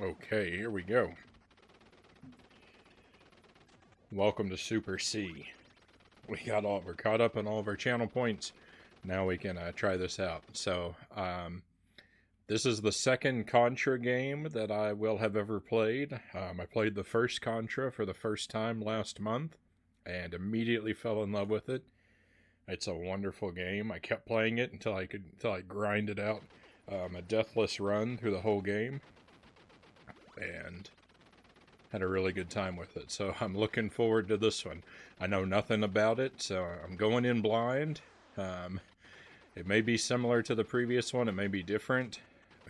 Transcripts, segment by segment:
Okay, here we go. Welcome to Super C. We're caught up on all of our channel points. Now we can try this out. So, this is the second Contra game that I will have ever played. I played the first Contra for the first time last month and immediately fell in love with it. It's a wonderful game. I kept playing it until I grinded out a deathless run through the whole game, and had a really good time with it. So I'm looking forward to this one. I know nothing about it, so I'm going in blind. It may be similar to the previous one. It may be different.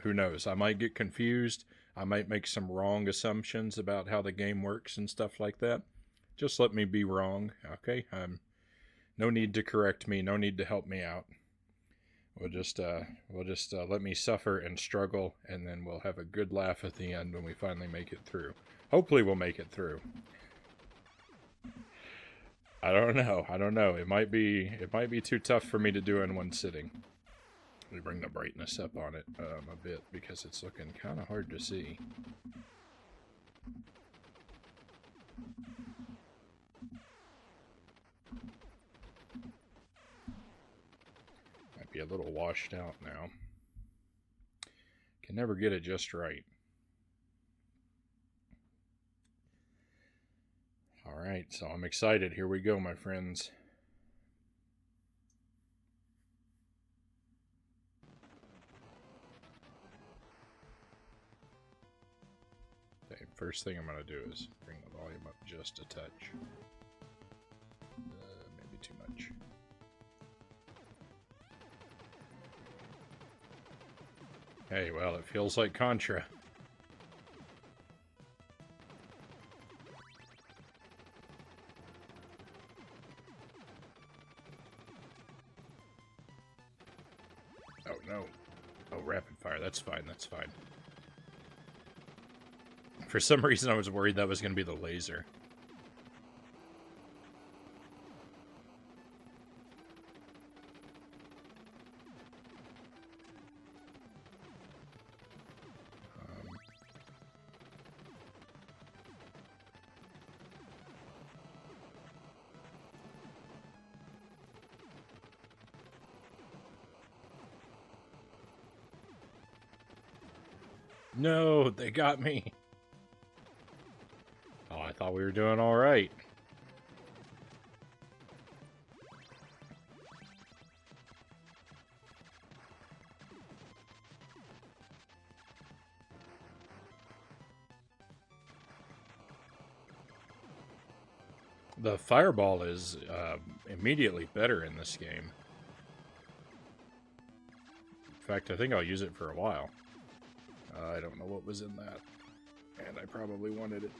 Who knows? I might get confused. I might make some wrong assumptions about how the game works and stuff like that. Just let me be wrong, okay? No need to correct me. No need to help me out. We'll just let me suffer and struggle, and then we'll have a good laugh at the end when we finally make it through. Hopefully we'll make it through. I don't know. It might be too tough for me to do in one sitting. Let me bring the brightness up on it a bit because it's looking kind of hard to see. Might be a little washed out now. Can never get it just right. Alright, so I'm excited. Here we go, my friends. Okay, first thing I'm going to do is bring the volume up just a touch. Maybe too much. Hey, well, it feels like Contra. Oh, no. Oh, rapid fire. That's fine, that's fine. For some reason, I was worried that was going to be the laser. No, they got me. Oh, I thought we were doing all right. The fireball is immediately better in this game. In fact, I think I'll use it for a while. I don't know what was in that, and I probably wanted it.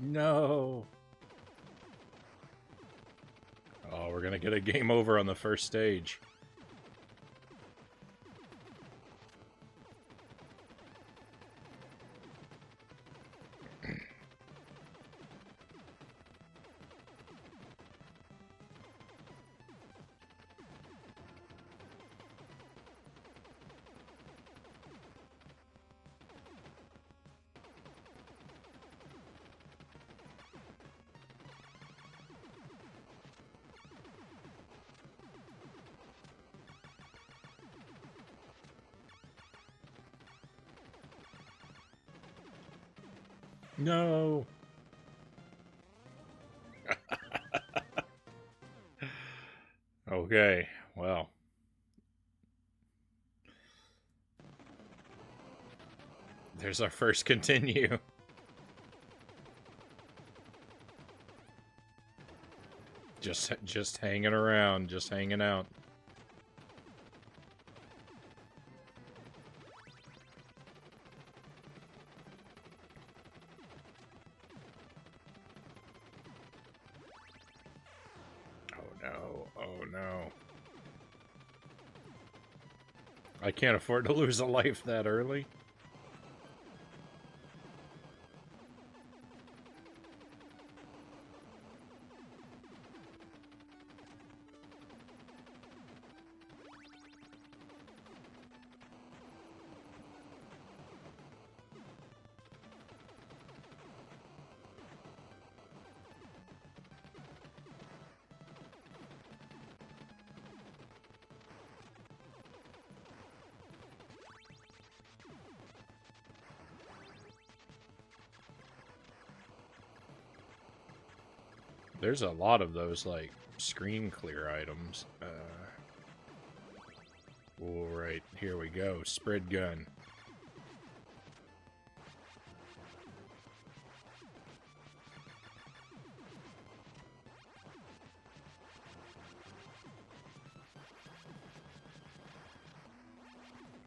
No. Oh, we're gonna get a game over on the first stage. No. Okay, well. There's our first continue. Just hanging around, just hanging out. Oh no, oh no. I can't afford to lose a life that early. There's a lot of those, like, screen clear items. Alright, here we go. Spread gun.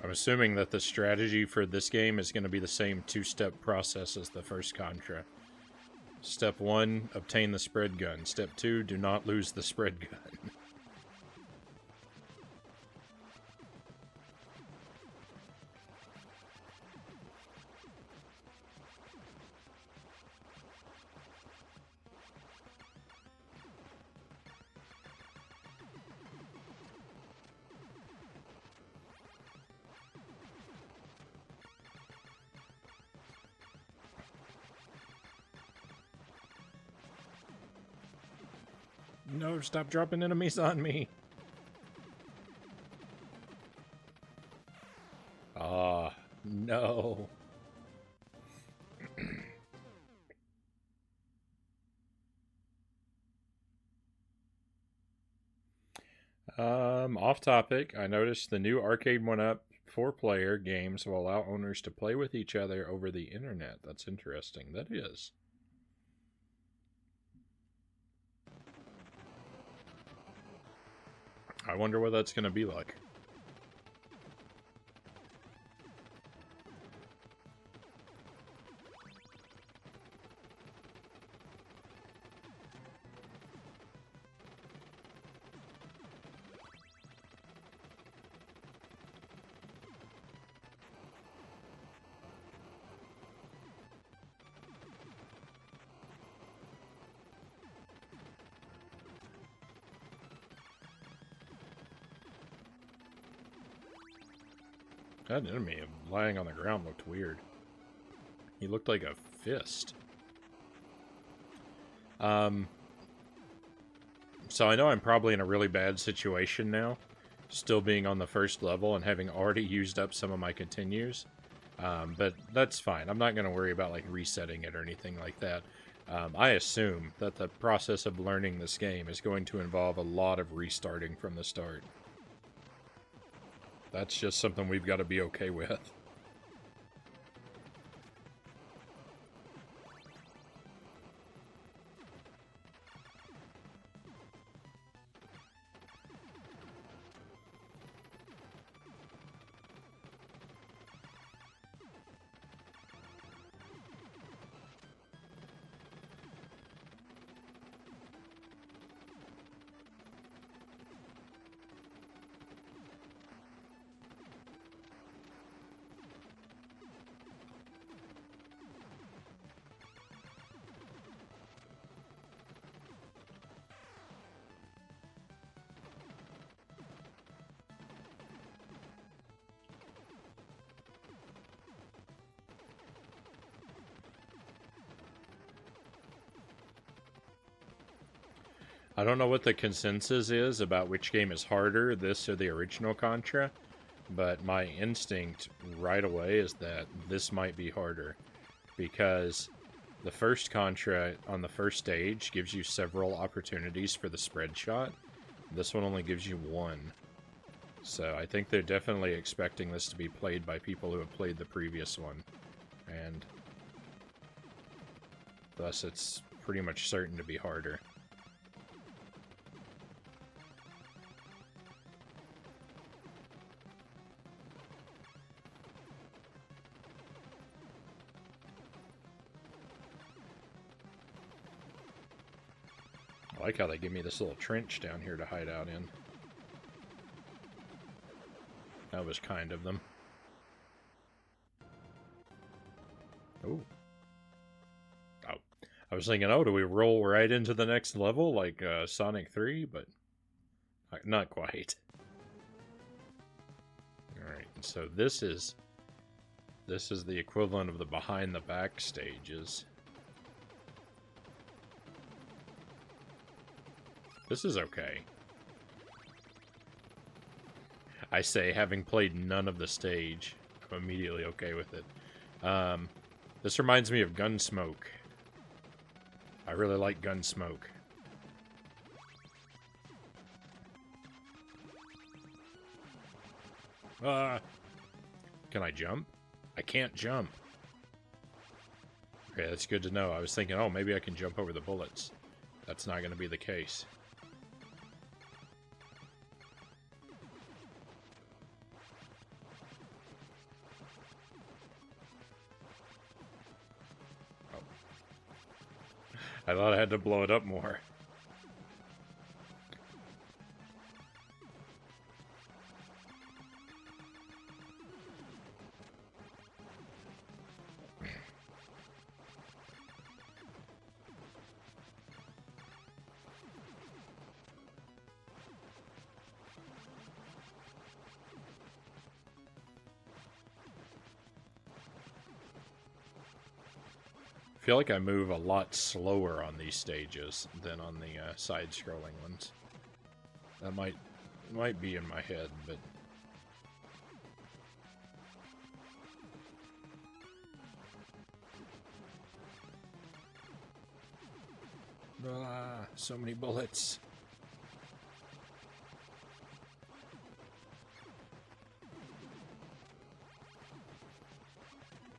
I'm assuming that the strategy for this game is going to be the same two-step process as the first Contra. Step 1, obtain the spread gun. Step 2, do not lose the spread gun. No, stop dropping enemies on me. Ah, no. Off topic, I noticed the new Arcade 1-Up 4-player games will allow owners to play with each other over the internet. That's interesting. That is. I wonder what that's going to be like. That enemy lying on the ground looked weird. He looked like a fist. So I know I'm probably in a really bad situation now, still being on the first level and having already used up some of my continues. But that's fine. I'm not going to worry about like resetting it or anything like that. I assume that the process of learning this game is going to involve a lot of restarting from the start. That's just something we've got to be okay with. I don't know what the consensus is about which game is harder, this or the original Contra, but my instinct right away is that this might be harder, because the first Contra on the first stage gives you several opportunities for the spread shot. This one only gives you one. So I think they're definitely expecting this to be played by people who have played the previous one, and thus it's pretty much certain to be harder. I like how they give me this little trench down here to hide out in. That was kind of them. Oh. Oh. I was thinking, oh, do we roll right into the next level like Sonic 3? But not quite. Alright, so this is the equivalent of the behind the back stages. This is okay. I say, having played none of the stage, I'm immediately okay with it. This reminds me of Gunsmoke. I really like Gunsmoke. Can I jump? I can't jump. Okay, that's good to know. I was thinking, oh, maybe I can jump over the bullets. That's not going to be the case. Oh. I thought I had to blow it up more. I feel like I move a lot slower on these stages than on the side-scrolling ones. That might be in my head, but... Ah, so many bullets.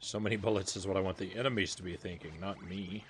So many bullets is what I want the enemies to be thinking, not me.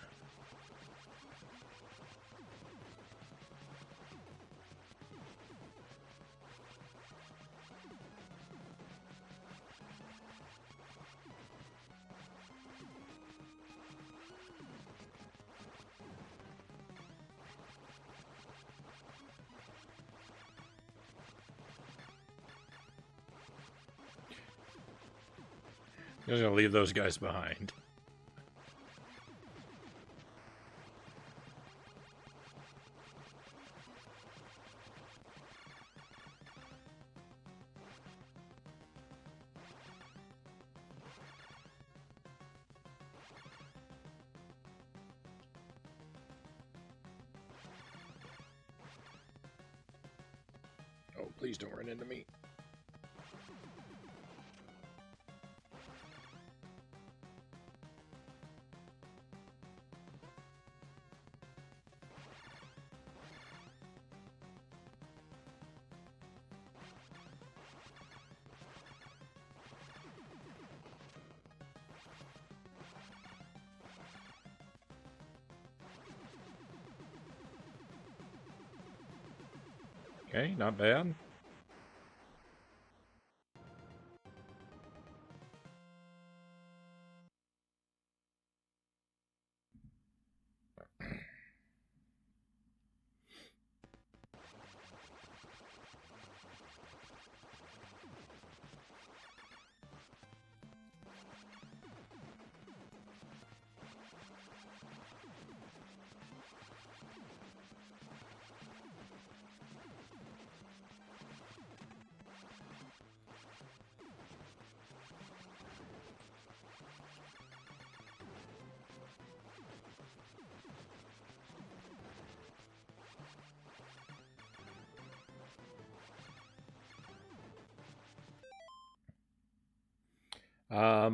I'm just gonna leave those guys behind. Oh, please don't run into me. Okay, not bad.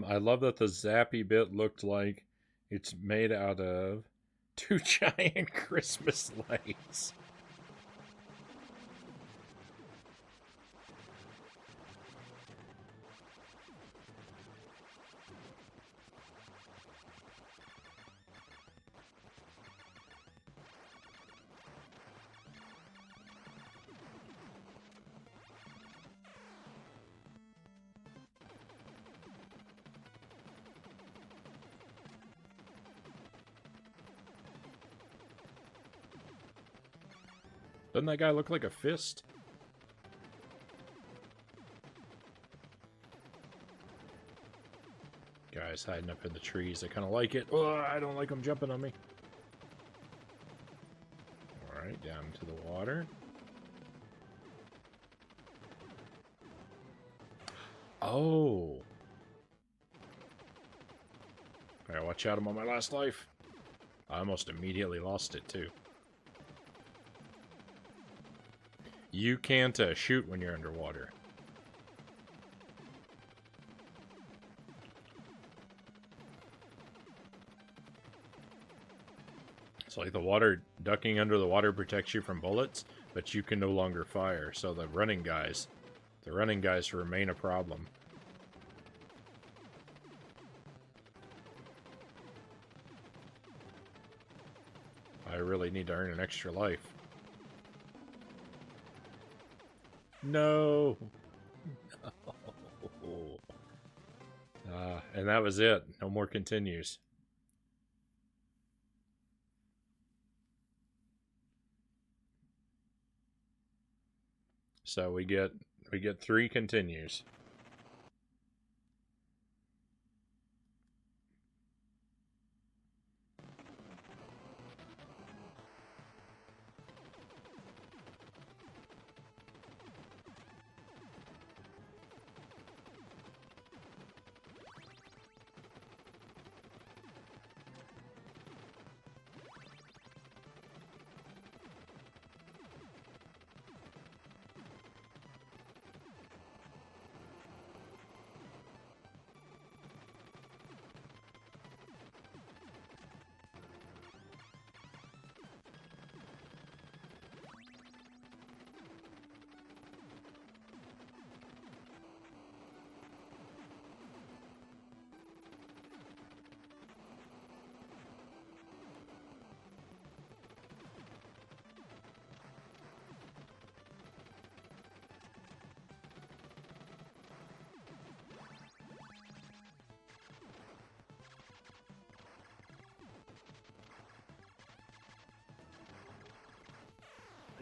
I love that the zappy bit looked like it's made out of 2 giant Christmas lights. Doesn't that guy look like a fist? Guys hiding up in the trees. I kind of like it. Oh, I don't like them jumping on me. Alright, down into the water. Oh. Alright, watch out, I'm on my last life. I almost immediately lost it, too. You can't shoot when you're underwater. So like the water, ducking under the water protects you from bullets, but you can no longer fire. So the running guys, The running guys remain a problem. I really need to earn an extra life. No! No. And that was it. No more continues. So we get 3 continues.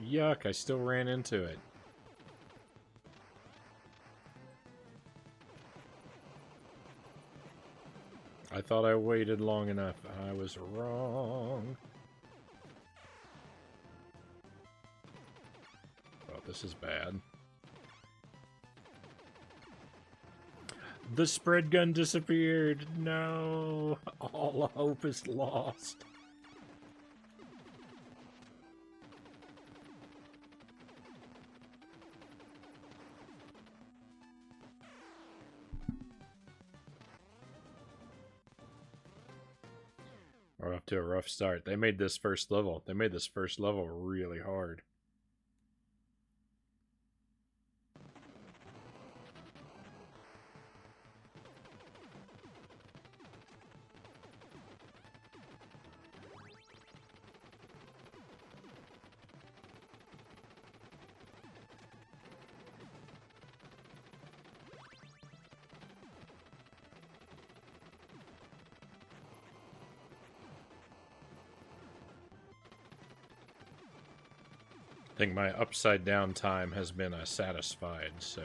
Yuck, I still ran into it. I thought I waited long enough. I was wrong. Oh, this is bad. The spread gun disappeared. No, all hope is lost. We're off to a rough start. They made this first level really hard. I think my upside down time has been satisfied, so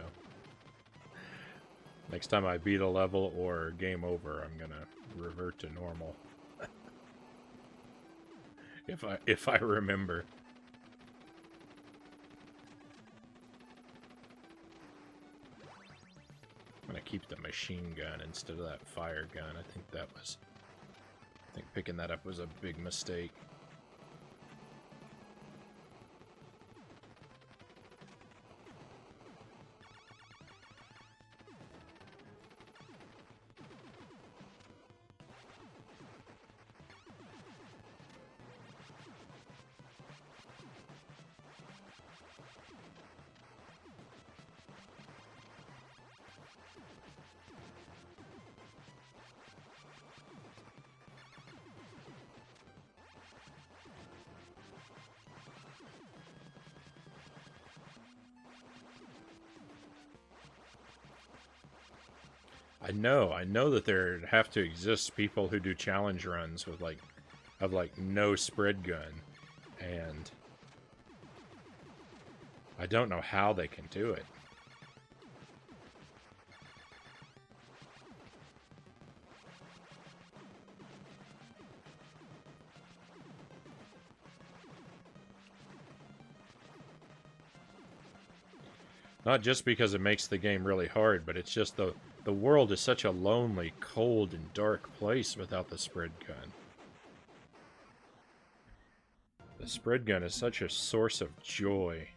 next time I beat a level or game over, I'm gonna revert to normal. if I remember. I'm gonna keep the machine gun instead of that fire gun. I think picking that up was a big mistake. I know that there have to exist people who do challenge runs with like no spread gun, and I don't know how they can do it. Not just because it makes the game really hard, but it's just the world is such a lonely, cold, and dark place without the spread gun. The spread gun is such a source of joy.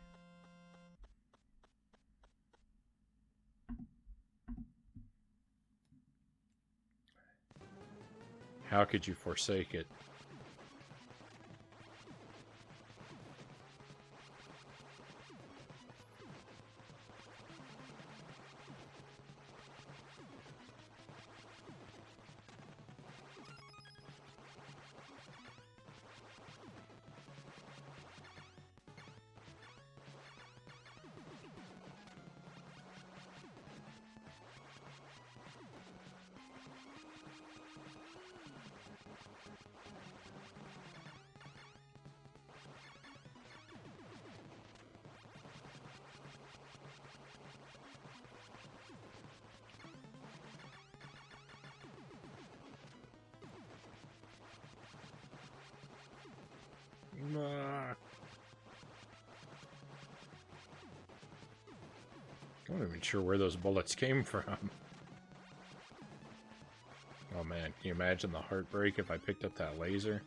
How could you forsake it? I'm not even sure where those bullets came from. Oh man, can you imagine the heartbreak if I picked up that laser?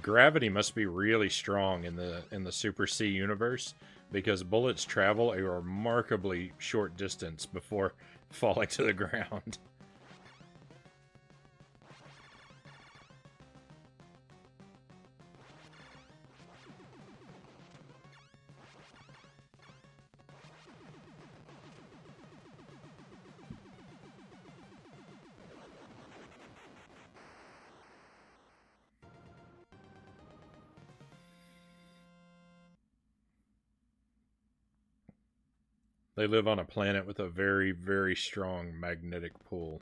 Gravity must be really strong in the Super C universe because bullets travel a remarkably short distance before falling to the ground. They live on a planet with a very, very strong magnetic pull.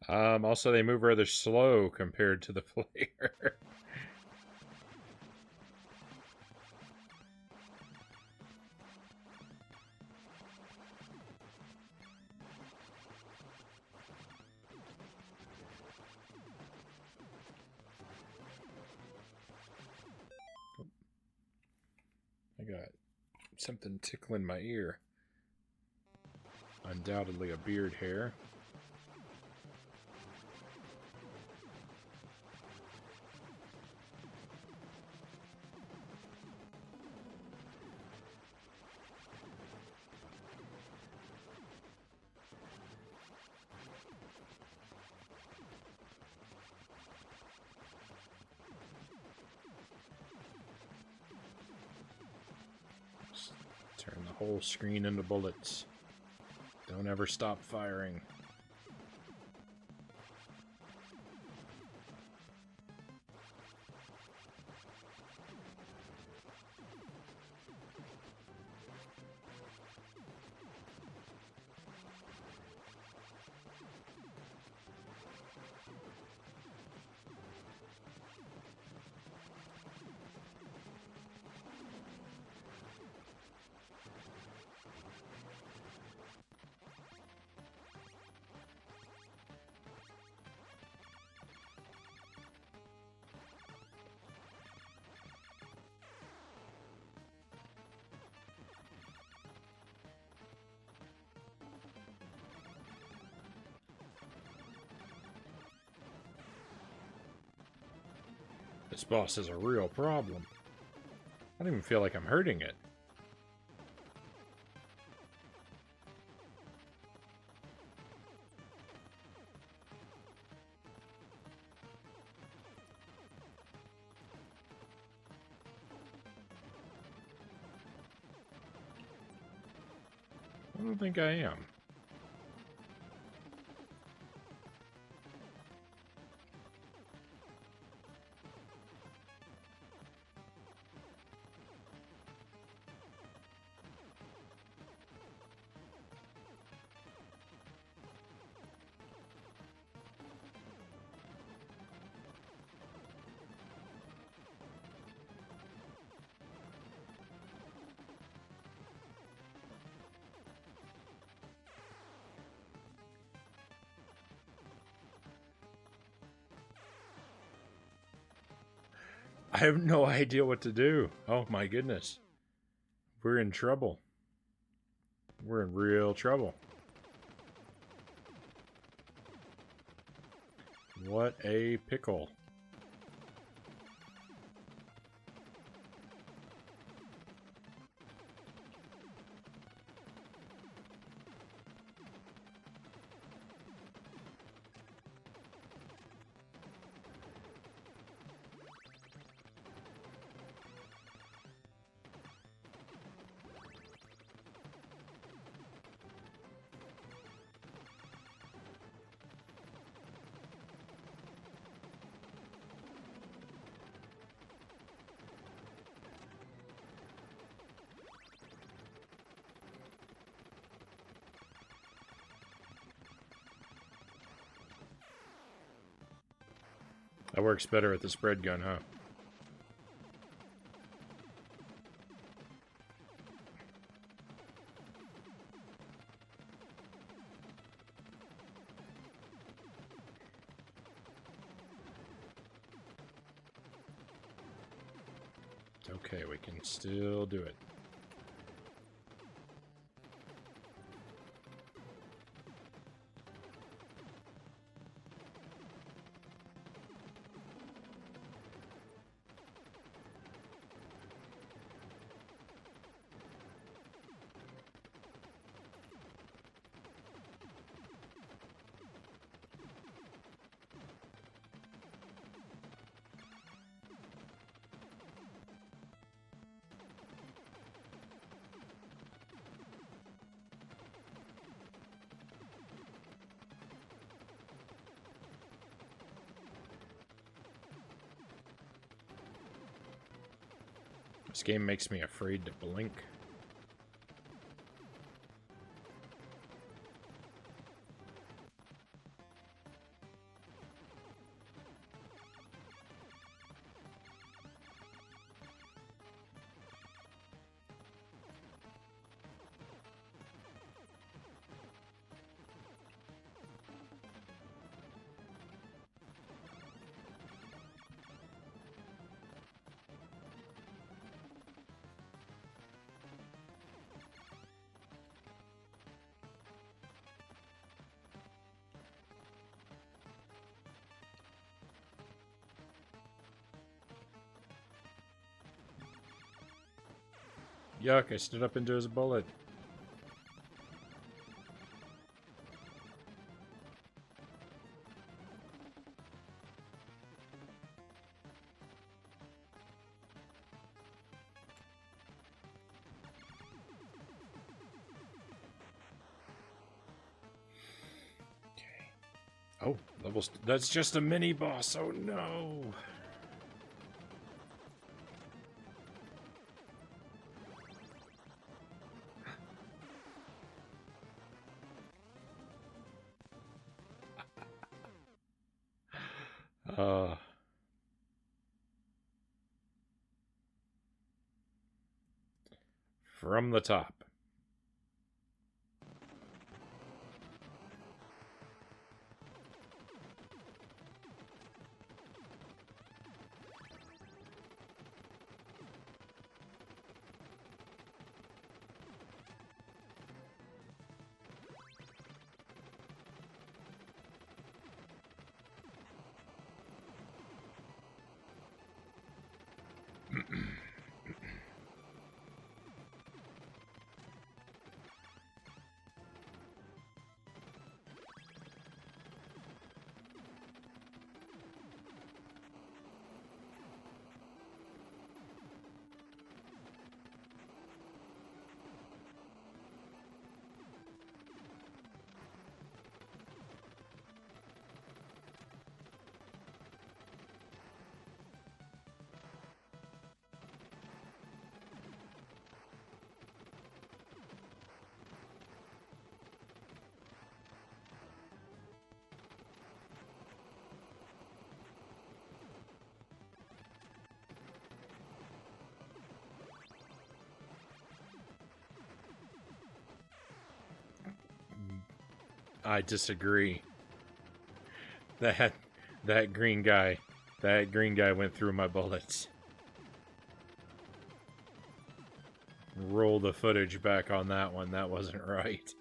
Also, they move rather slow compared to the player. I got something tickling my ear. Undoubtedly a beard hair. Turn the whole screen into bullets. Don't ever stop firing. This boss is a real problem. I don't even feel like I'm hurting it. I don't think I am. I have no idea what to do. Oh my goodness. We're in trouble. We're in real trouble. What a pickle. That works better with the spread gun, huh? Okay, we can still do it. This game makes me afraid to blink. Yuck, I stood up into his bullet. Oh, that's just a mini boss. Oh no. From the top. I disagree. That green guy went through my bullets. roll the footage back on that one. That wasn't right.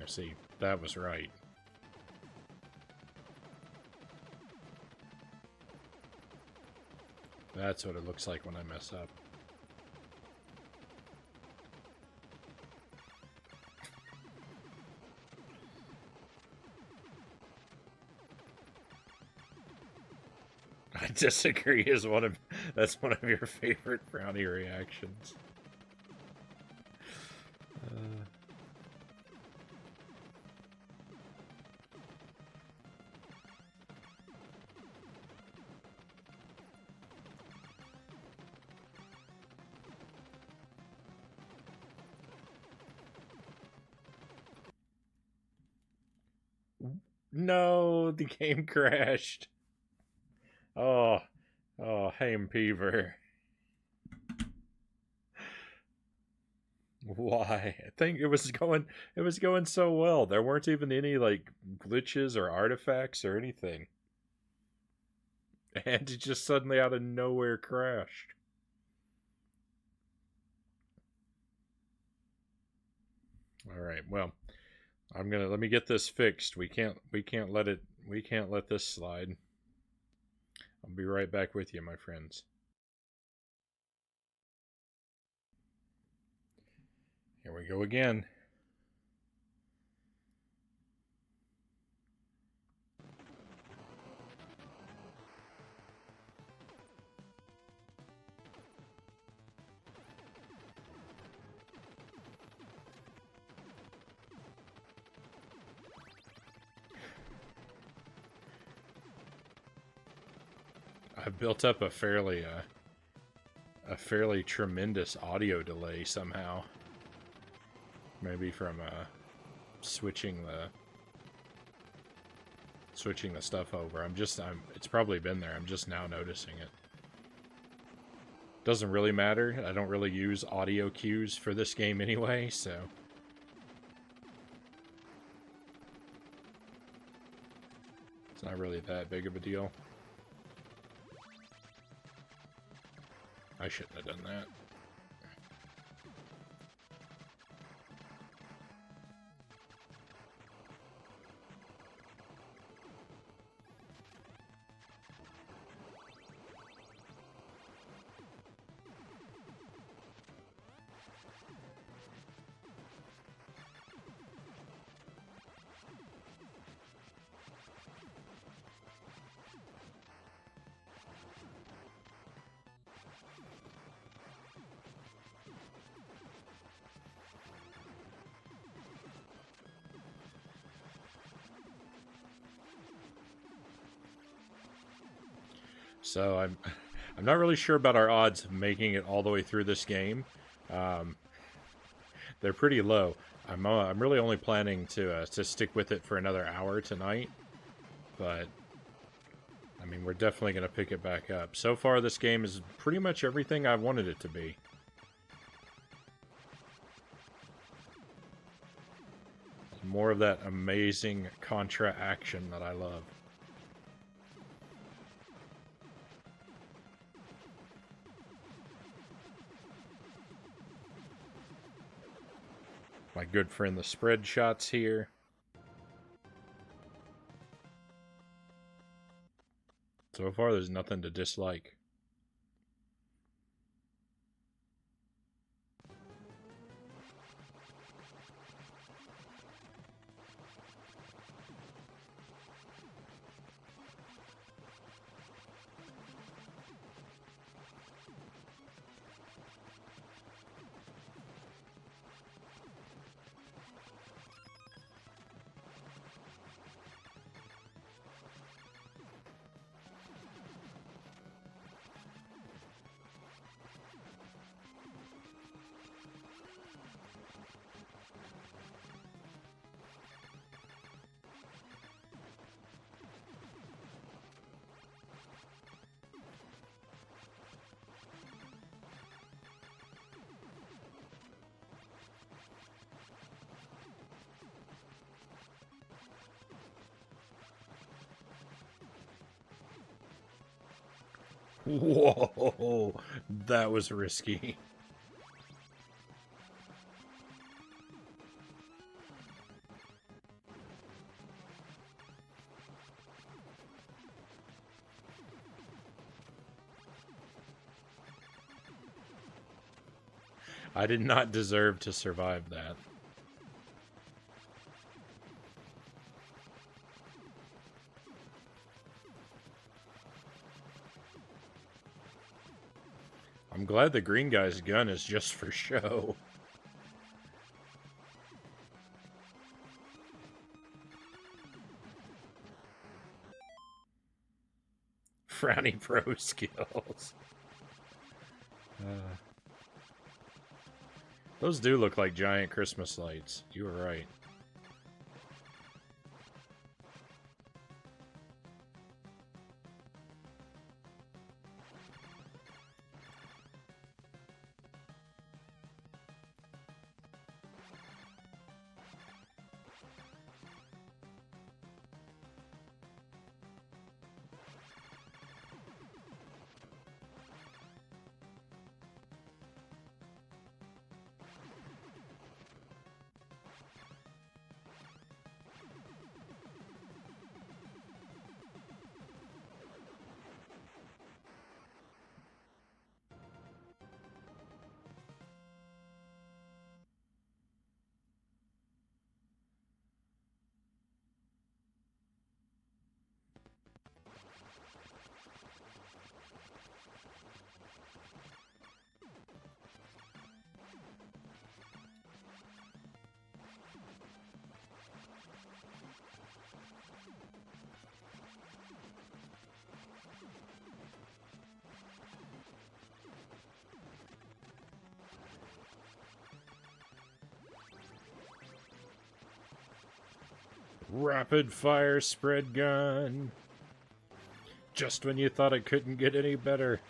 See, that was right. That's what it looks like when I mess up. I disagree is that's one of your favorite Frownie reactions. No, the game crashed. Oh, Ham Peever. Why? I think it was going so well. There weren't even any like glitches or artifacts or anything. And it just suddenly out of nowhere crashed. All right. Well, let me get this fixed. We can't let this slide. I'll be right back with you, my friends. Here we go again. I've built up a fairly tremendous audio delay somehow. Maybe from switching the stuff over. It's probably been there. I'm just now noticing it. Doesn't really matter. I don't really use audio cues for this game anyway, so it's not really that big of a deal. I shouldn't have done that. So I'm not really sure about our odds of making it all the way through this game. They're pretty low. I'm really only planning to stick with it for another hour tonight, but I mean we're definitely going to pick it back up. So far, this game is pretty much everything I wanted it to be. More of that amazing Contra action that I love. My good friend the spread shots here. So far there's nothing to dislike. Whoa, that was risky. I did not deserve to survive that. I'm glad the green guy's gun is just for show. Frownie Pro skills. Those do look like giant Christmas lights. You were right. Rapid fire spread gun. Just when you thought it couldn't get any better.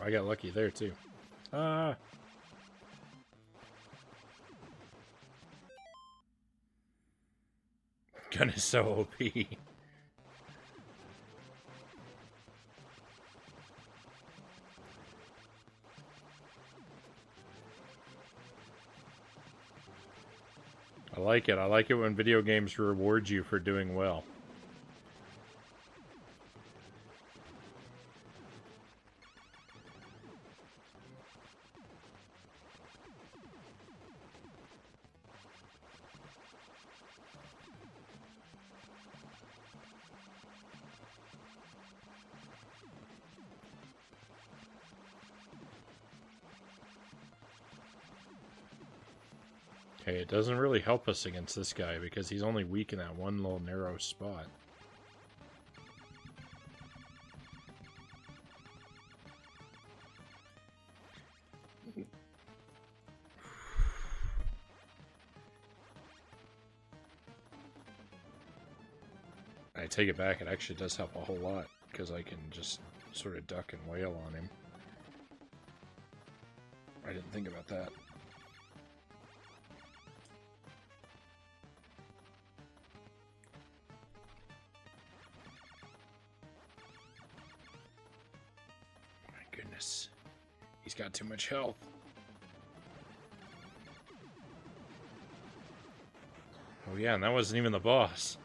I got lucky there, too. Gun is so OP. I like it. I like it when video games reward you for doing well. Okay, it doesn't really help us against this guy because he's only weak in that one little narrow spot. I take it back, it actually does help a whole lot because I can just sort of duck and wail on him. I didn't think about that. Goodness. He's got too much health. Oh yeah, and that wasn't even the boss.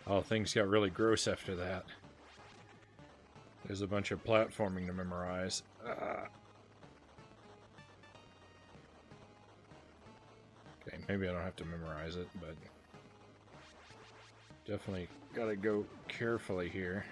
Oh, things got really gross after that. There's a bunch of platforming to memorize. Okay, maybe I don't have to memorize it, but definitely gotta go carefully here.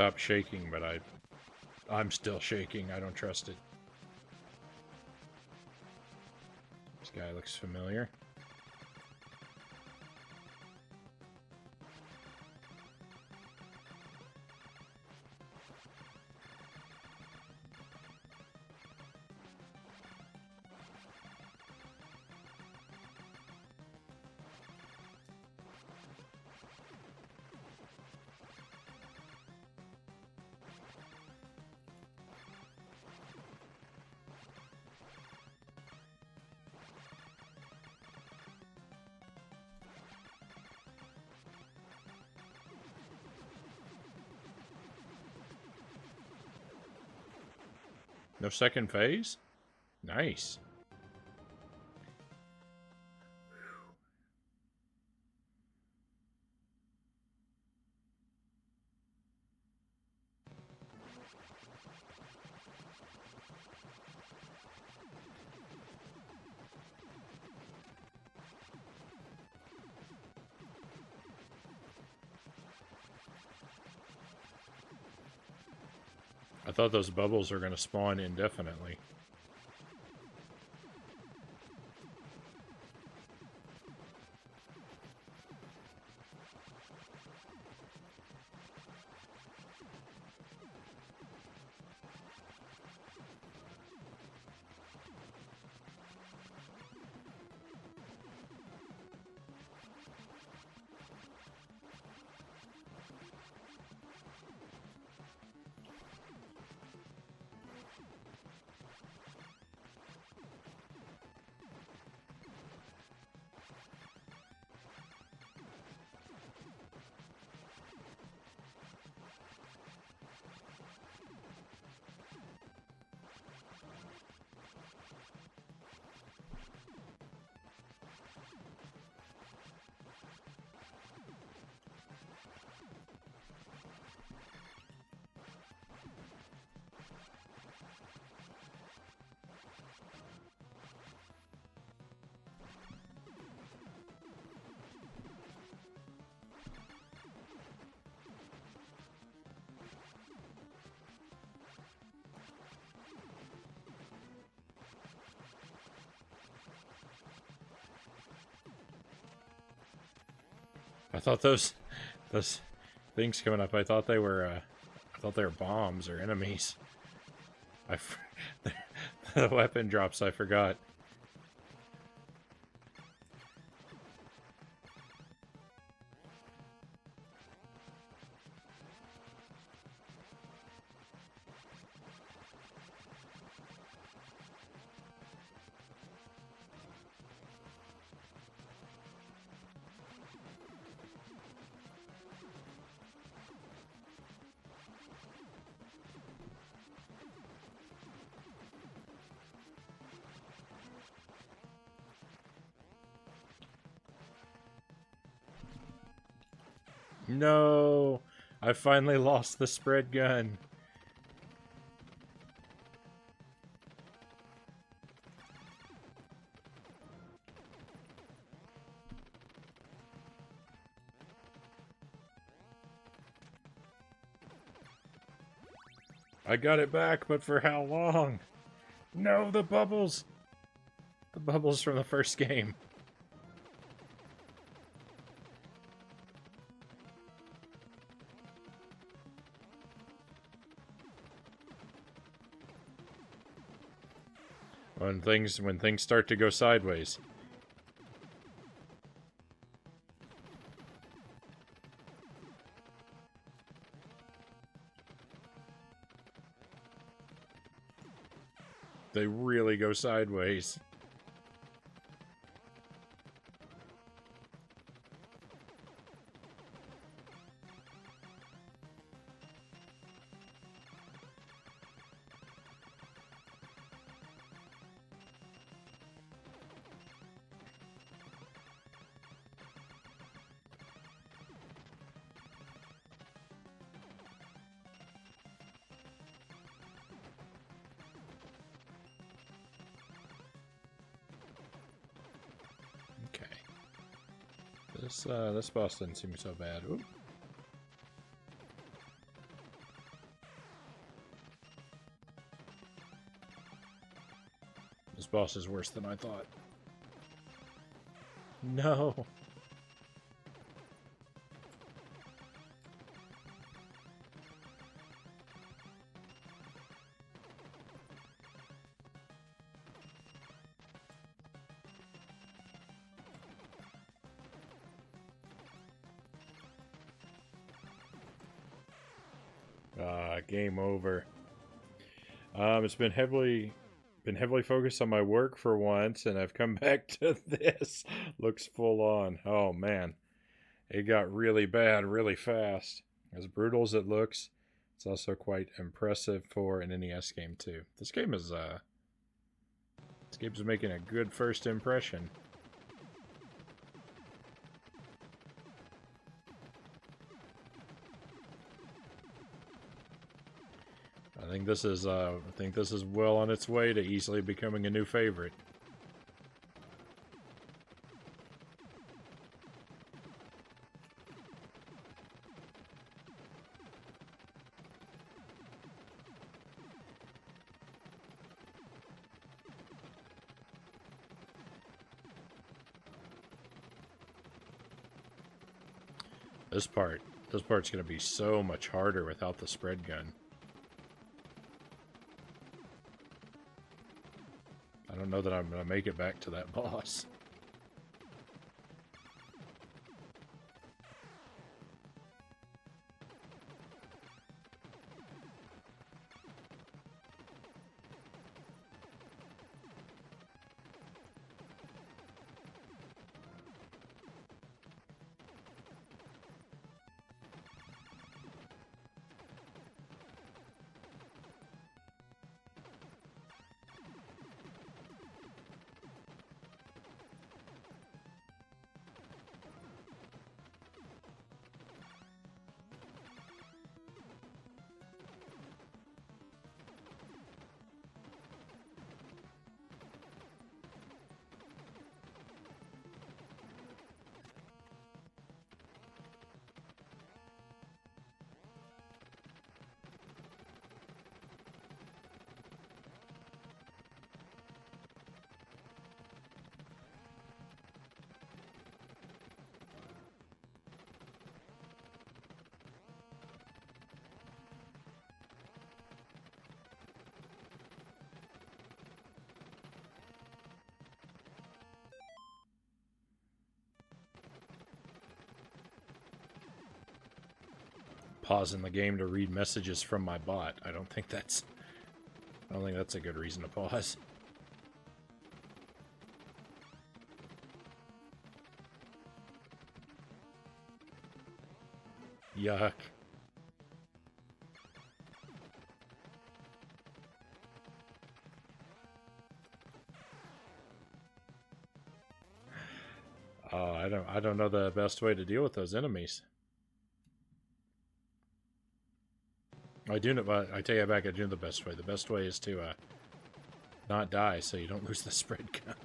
stopped shaking, but I'm still shaking. I don't trust it. This guy looks familiar. No second phase? Nice. I thought those bubbles are going to spawn indefinitely. I thought those things coming up, I thought they were bombs or enemies. The weapon drops, I forgot. No! I finally lost the spread gun. I got it back, but for how long? No, the bubbles! The bubbles from the first game. When things start to go sideways. They really go sideways. This boss doesn't seem so bad. Ooh. This boss is worse than I thought. No. Game over. It's been heavily focused on my work for once, and I've come back to this. Looks full on. Oh man, it got really bad really fast. As brutal as it looks, it's also quite impressive for an NES game too. This game's making a good first impression. I think this is well on its way to easily becoming a new favorite. This part's going to be so much harder without the spread gun. I don't know that I'm going to make it back to that boss. Pausing the game to read messages from my bot. I don't think that's a good reason to pause. Yuck. Oh, I don't know the best way to deal with those enemies. I do know, I take it back, I do know the best way. The best way is to not die so you don't lose the spread gun.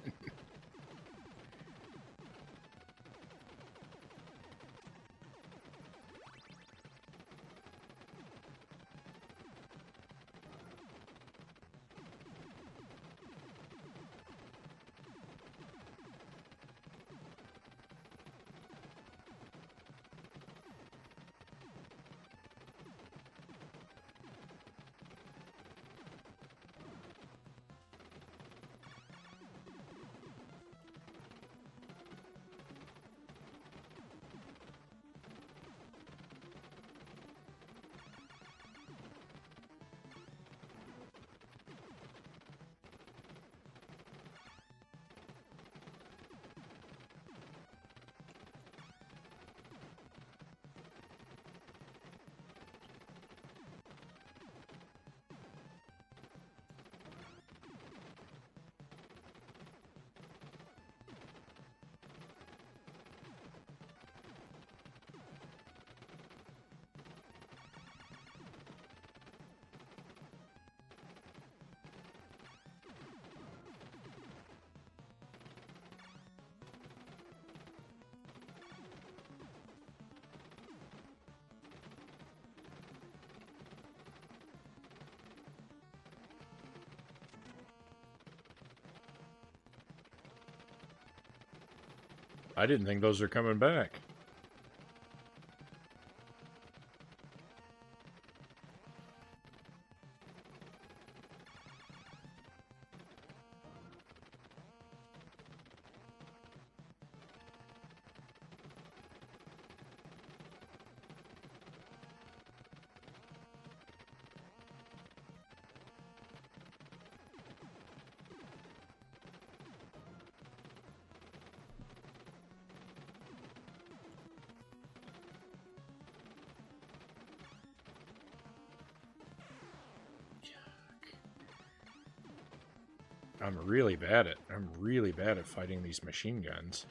I didn't think those are coming back. I'm really bad at fighting these machine guns.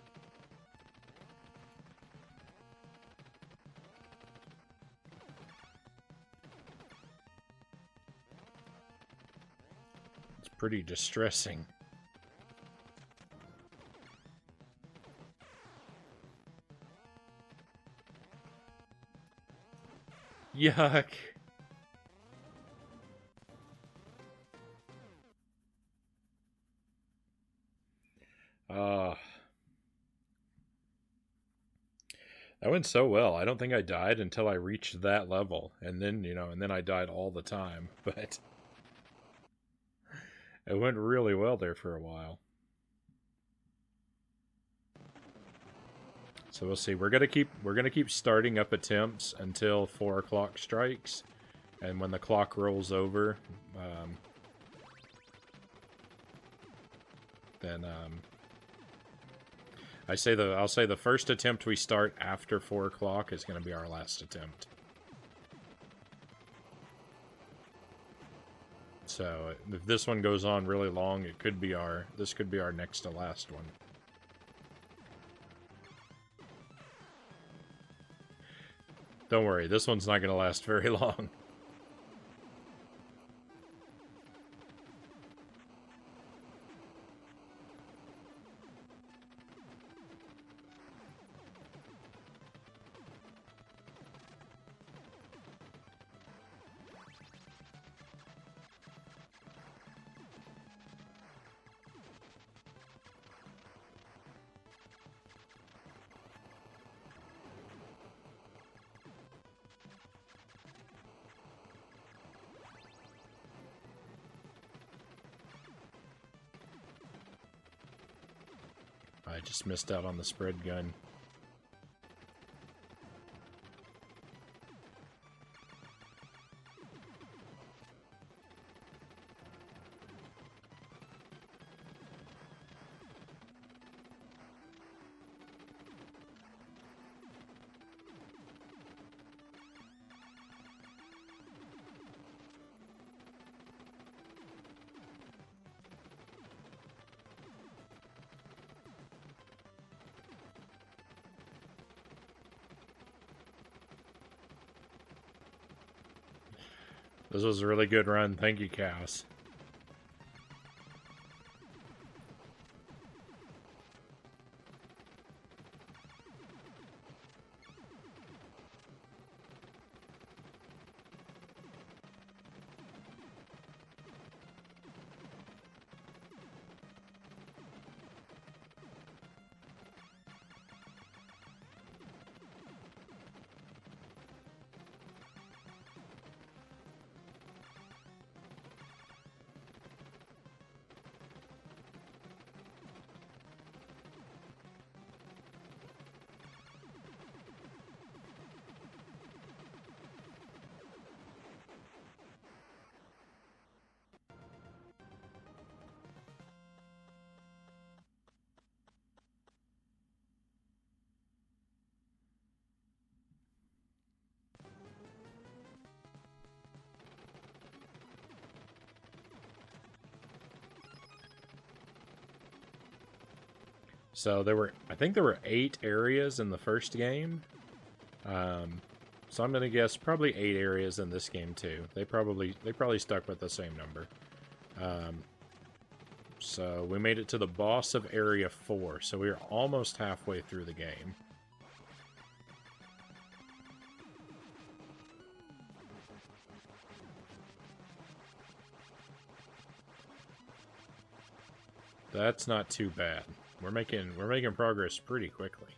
It's pretty distressing. Yuck. That went so well. I don't think I died until I reached that level. And then, and then I died all the time. But it went really well there for a while. So we'll see. We're gonna keep starting up attempts until 4 o'clock strikes. And when the clock rolls over, then I'll say the first attempt we start after 4 o'clock is going to be our last attempt. So if this one goes on really long, this could be our next to last one. Don't worry, this one's not going to last very long. I just missed out on the spread gun. This was a really good run. Thank you, Chaos. So I think there were 8 areas in the first game. So I'm gonna guess probably 8 areas in this game too. They probably stuck with the same number. So we made it to the boss of Area 4. So we are almost halfway through the game. That's not too bad. We're making progress pretty quickly.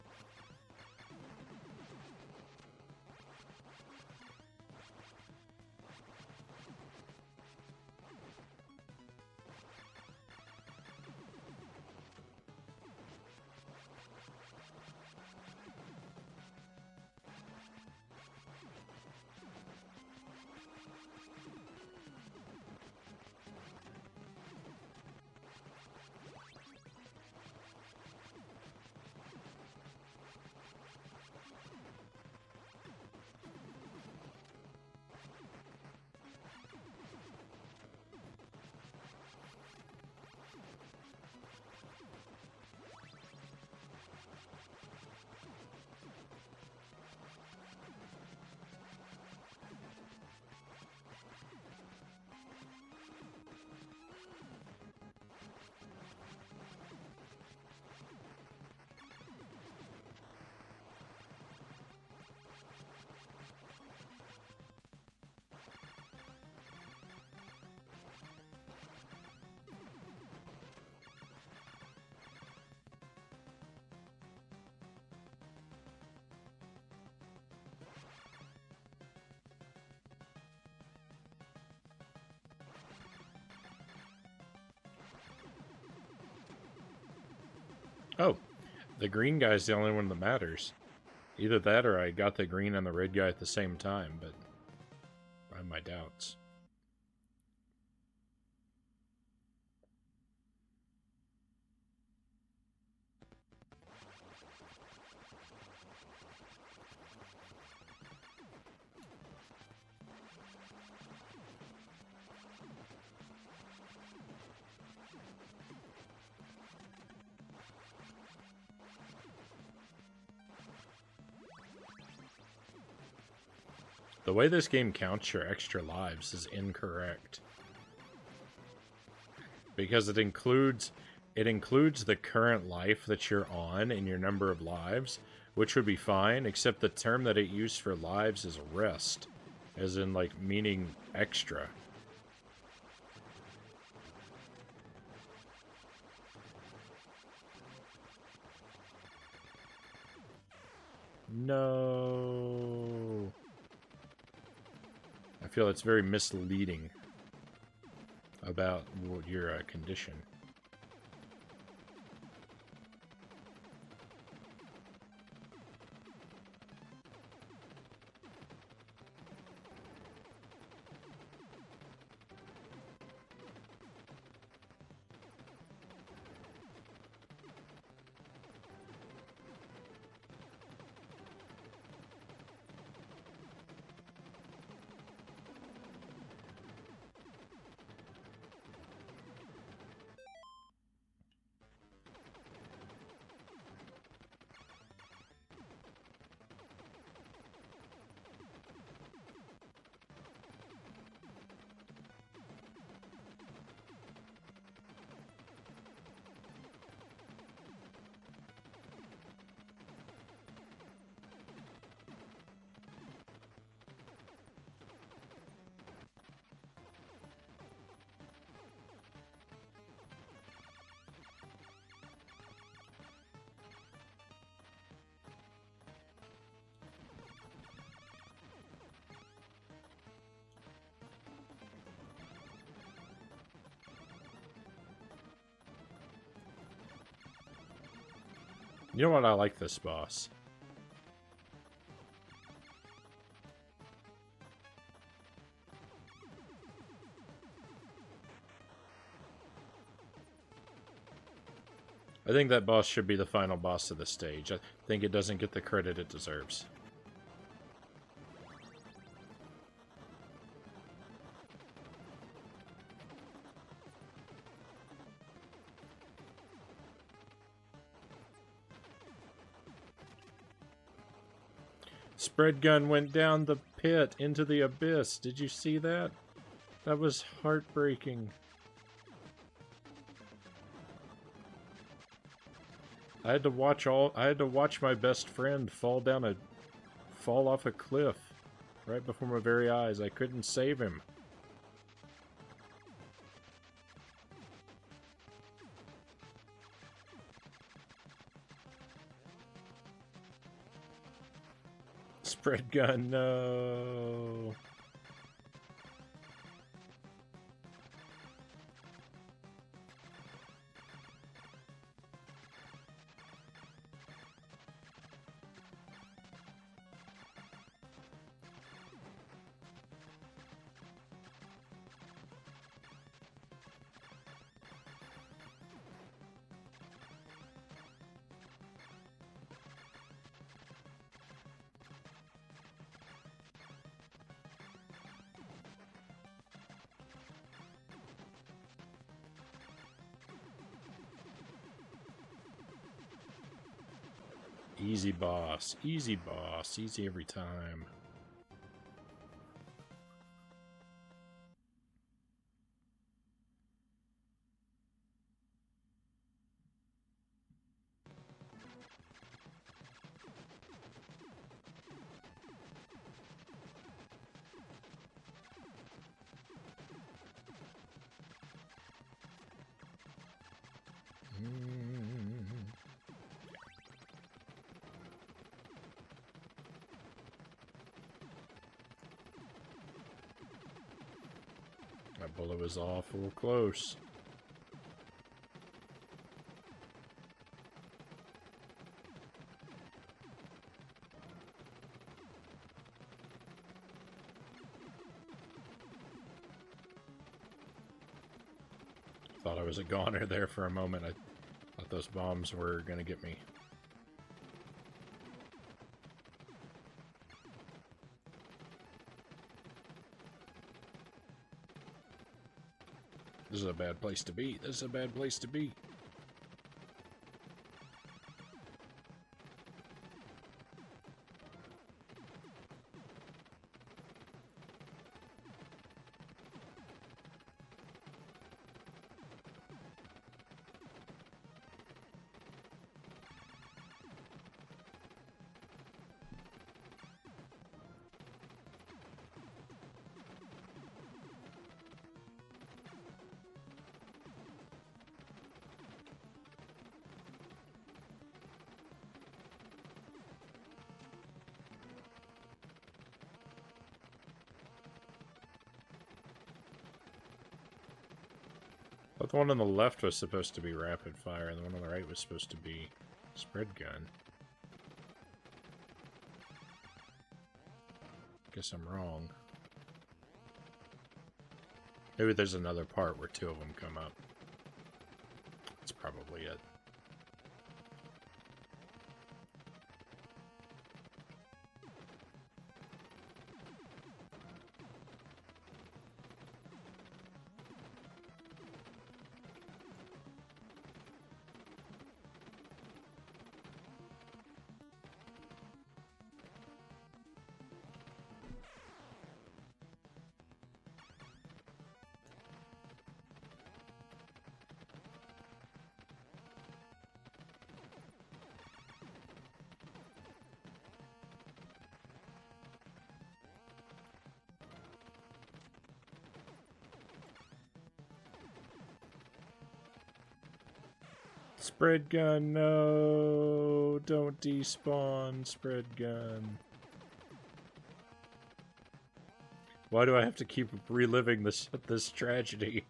Oh, the green guy's the only one that matters. Either that or I got the green and the red guy at the same time, but I have my doubts. The way this game counts your extra lives is incorrect. Because it includes the current life that you're on in your number of lives, which would be fine, except the term that it used for lives is rest, as in, like, meaning extra. No. I feel it's very misleading about your condition. You know what? I like this boss. I think that boss should be the final boss of the stage. I think it doesn't get the credit it deserves. Spread gun went down the pit into the abyss. Did you see that? That was heartbreaking. I had to watch my best friend fall off a cliff right before my very eyes. I couldn't save him. Spread gun, no. Easy boss, easy every time. That bullet was awful close. Thought I was a goner there for a moment. I thought those bombs were gonna get me. This is a bad place to be. This is a bad place to be. But the one on the left was supposed to be rapid fire, and the one on the right was supposed to be spread gun. Guess I'm wrong. Maybe there's another part where two of them come up. That's probably it. Spread gun, no! Don't despawn, spread gun. Why do I have to keep reliving this tragedy?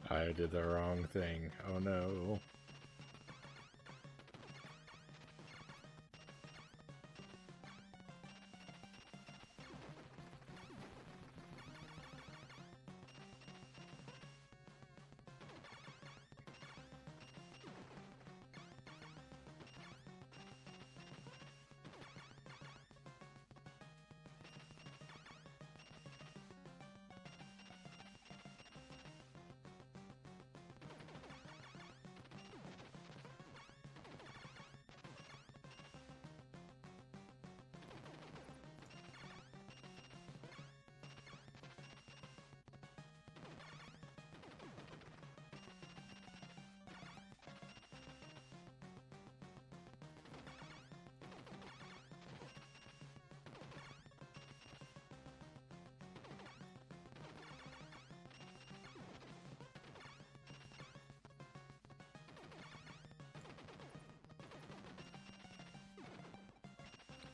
I did the wrong thing. Oh no.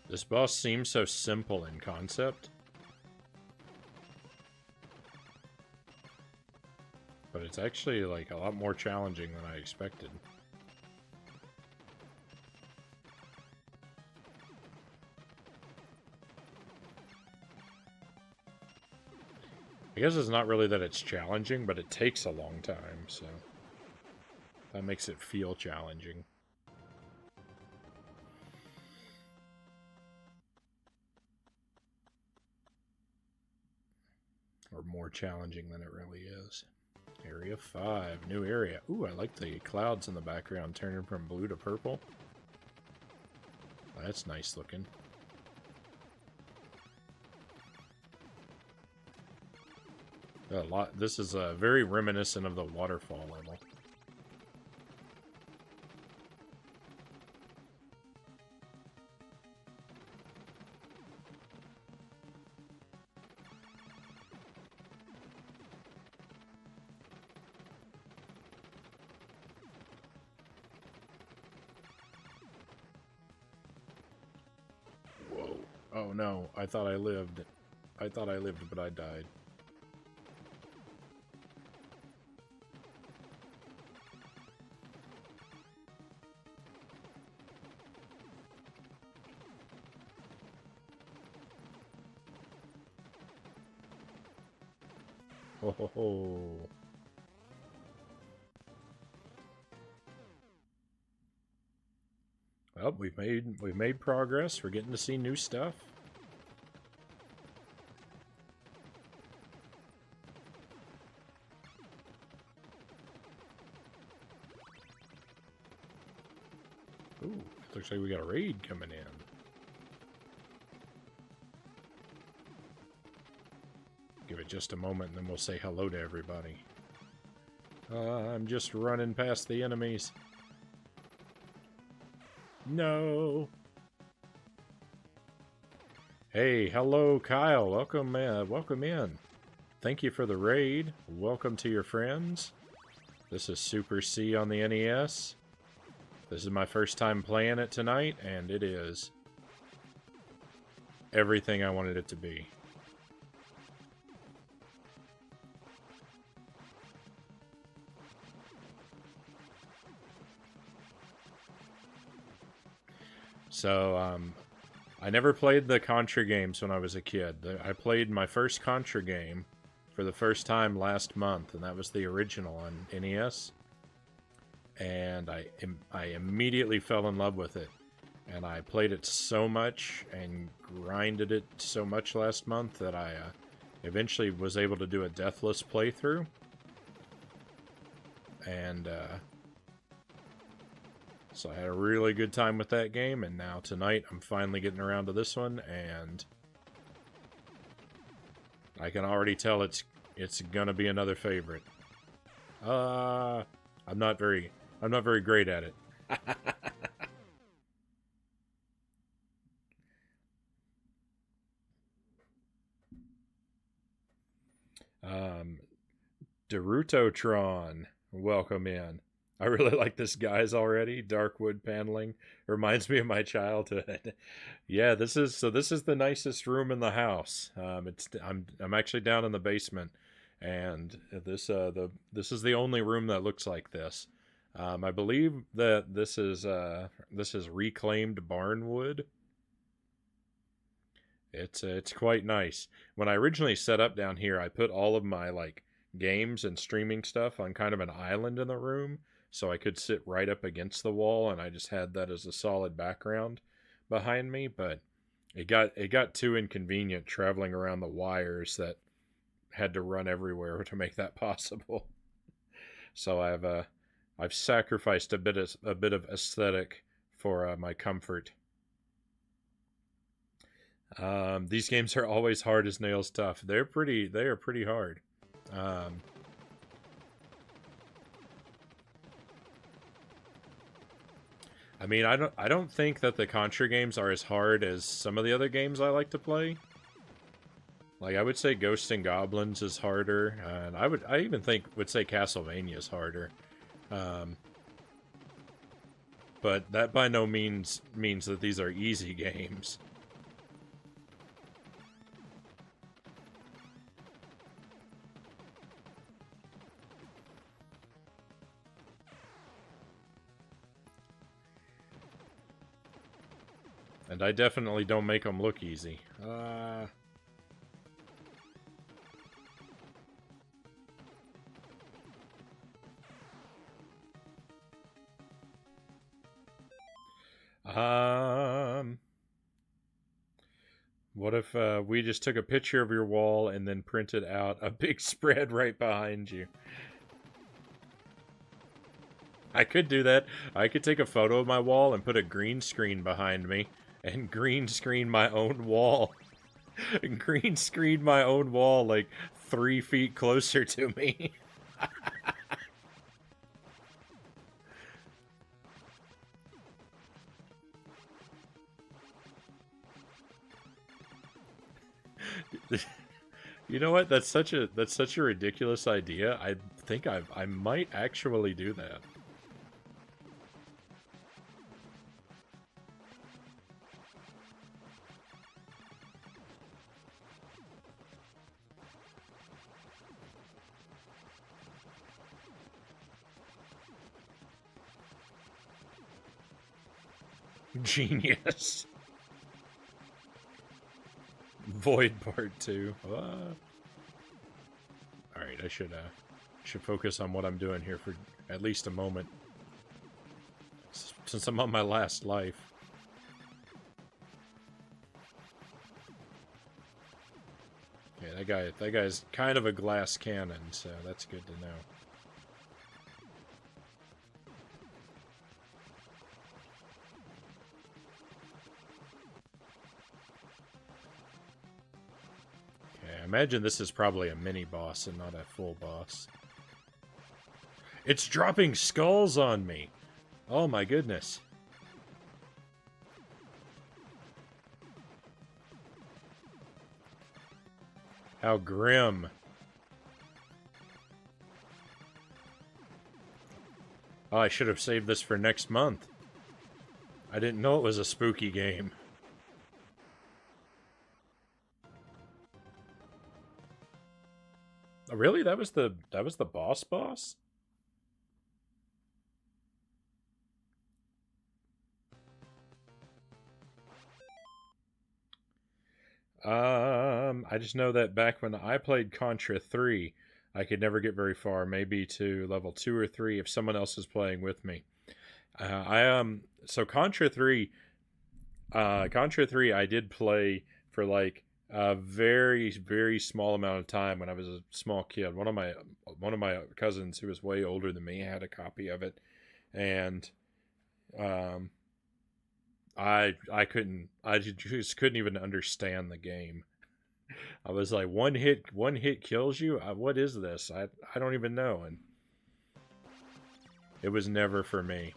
This boss seems so simple in concept, but it's actually like a lot more challenging than I expected. I guess it's not really that it's challenging, but it takes a long time, so that makes it feel challenging. Or more challenging than it really is. Area 5, new area. Ooh, I like the clouds in the background turning from blue to purple. That's nice looking. This is very reminiscent of the waterfall level. Whoa. Oh no, I thought I lived. I thought I lived, but I died. Ho ho ho. Well, we've made progress. We're getting to see new stuff. Ooh, looks like we got a raid coming in. Give it just a moment and then we'll say hello to everybody. I'm just running past the enemies. No. Hey, hello, Kyle. Welcome in. Thank you for the raid. Welcome to your friends. This is Super C on the NES. This is my first time playing it tonight, and it is everything I wanted it to be. So, I never played the Contra games when I was a kid. I played my first Contra game for the first time last month, and that was the original on NES. And I immediately fell in love with it. And I played it so much and grinded it so much last month that I eventually was able to do a deathless playthrough. And so I had a really good time with that game, and now tonight I'm finally getting around to this one, and I can already tell it's gonna be another favorite. I'm not very great at it. Darutotron, welcome in. I really like this guy's already. Dark wood paneling reminds me of my childhood. Yeah, this is the nicest room in the house. I'm actually down in the basement, and this is the only room that looks like this. I believe that this is reclaimed barn wood. It's quite nice. When I originally set up down here, I put all of my like games and streaming stuff on kind of an island in the room, so I could sit right up against the wall, and I just had that as a solid background behind me. But it got too inconvenient traveling around the wires that had to run everywhere to make that possible. So I've sacrificed a bit of aesthetic for my comfort. These games are always hard as nails tough. They are pretty hard. I mean, I don't think that the Contra games are as hard as some of the other games I like to play. Like, I would say Ghosts and Goblins is harder, and I even would say Castlevania is harder. But that by no means that these are easy games. And I definitely don't make them look easy. What if we just took a picture of your wall and then printed out a big spread right behind you? I could do that. I could take a photo of my wall and put a green screen behind me and green screen my own wall. Green screen my own wall like 3 feet closer to me. You know what? That's such a ridiculous idea. I think I might actually do that. Genius. Void Part 2. Alright, I should focus on what I'm doing here for at least a moment. Since I'm on my last life. Yeah, that guy's kind of a glass cannon, so that's good to know. Okay, I imagine this is probably a mini boss and not a full boss. It's dropping skulls on me! Oh my goodness. How grim. Oh, I should have saved this for next month. I didn't know it was a spooky game. Oh, really? That was the boss? I just know that back when I played Contra 3, I could never get very far, maybe to level 2 or 3 if someone else is playing with me. So Contra 3, I did play for like a very, very small amount of time when I was a small kid. One of my cousins who was way older than me had a copy of it, and I just couldn't even understand the game. I was like, one hit kills you. What is this? I don't even know, and it was never for me.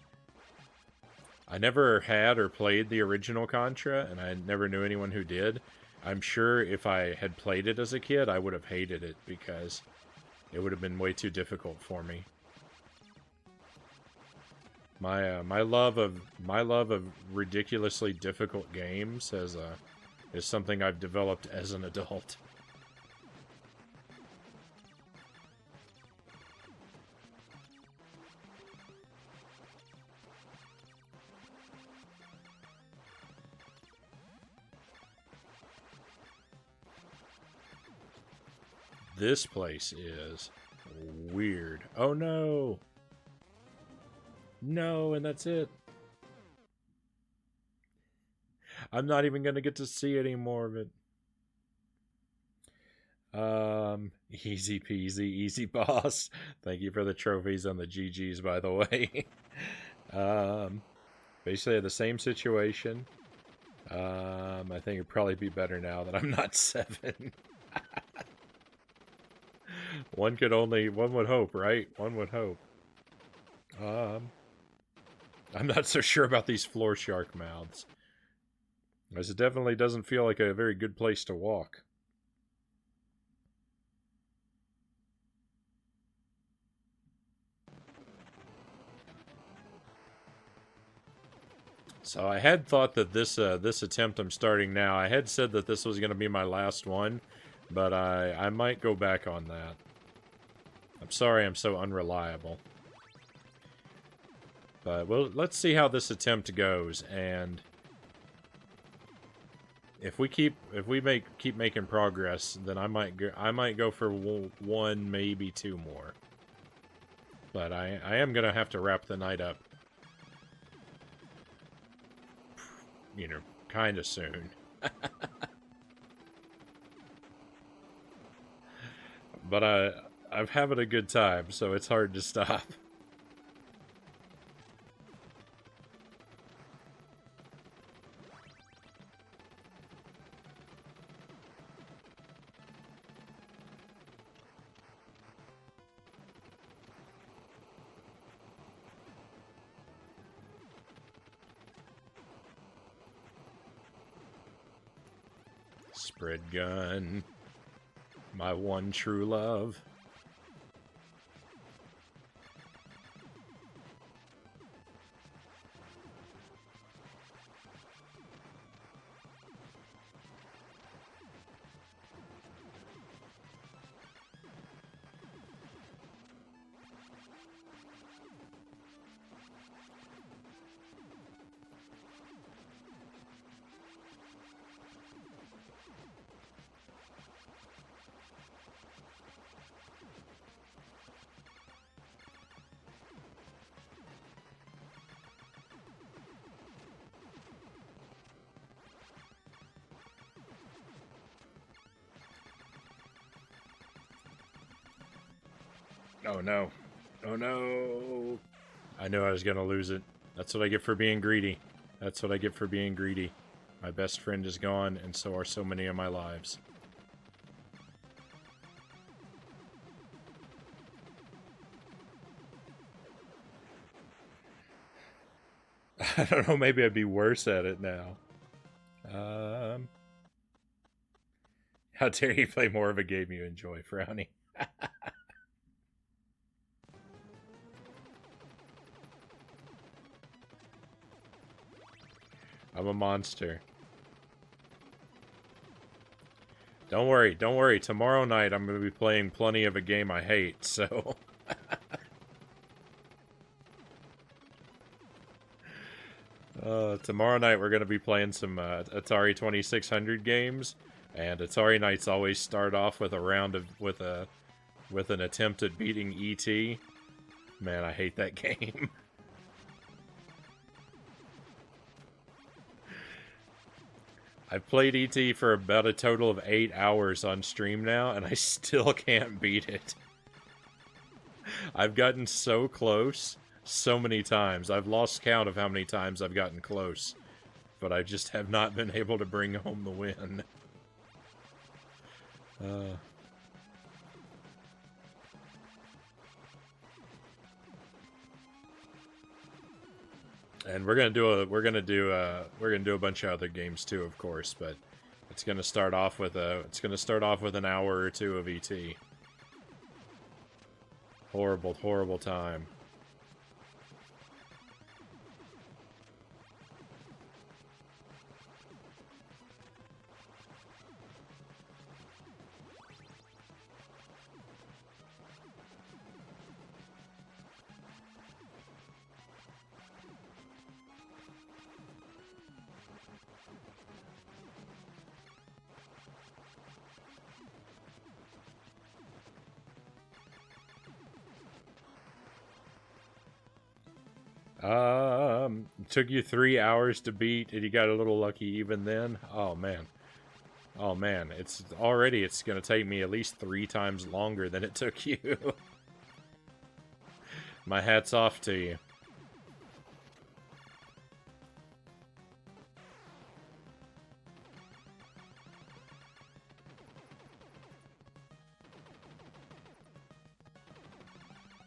I never had or played the original Contra, and I never knew anyone who did. I'm sure if I had played it as a kid, I would have hated it because it would have been way too difficult for me. My love of ridiculously difficult games is something I've developed as an adult. This place is weird. Oh no! No, and that's it. I'm not even going to get to see any more of it. Easy peasy, easy boss. Thank you for the trophies and the GGs, by the way. Basically the same situation. I think it'd probably be better now that I'm not 7. One would hope, right? One would hope. I'm not so sure about these floor shark mouths. As it definitely doesn't feel like a very good place to walk. So I had thought that this attempt I'm starting now, I had said that this was going to be my last one, but I might go back on that. I'm sorry I'm so unreliable. But well, let's see how this attempt goes, and If we keep making progress, then I might go for one, maybe two more. But I am gonna have to wrap the night up, you know, kind of soon. But I'm having a good time, so it's hard to stop. Spread gun. My one true love. Oh no. Oh no. I knew I was gonna lose it. That's what I get for being greedy. That's what I get for being greedy. My best friend is gone, and so are so many of my lives. I don't know, maybe I'd be worse at it now. How dare you play more of a game you enjoy, Frownie? I'm a monster. Don't worry, don't worry. Tomorrow night I'm going to be playing plenty of a game I hate, so... tomorrow night we're going to be playing some Atari 2600 games, and Atari nights always start off with a round of with an attempt at beating ET. Man, I hate that game. I've played ET for about a total of 8 hours on stream now, and I still can't beat it. I've gotten so close so many times. I've lost count of how many times I've gotten close, but I just have not been able to bring home the win. And we're gonna do a bunch of other games too, of course. But it's gonna start off with an hour or two of ET. Horrible, horrible time. Took you 3 hours to beat, and you got a little lucky even then? Oh, man. Oh, man. It's gonna take me at least 3 times longer than it took you. My hat's off to you.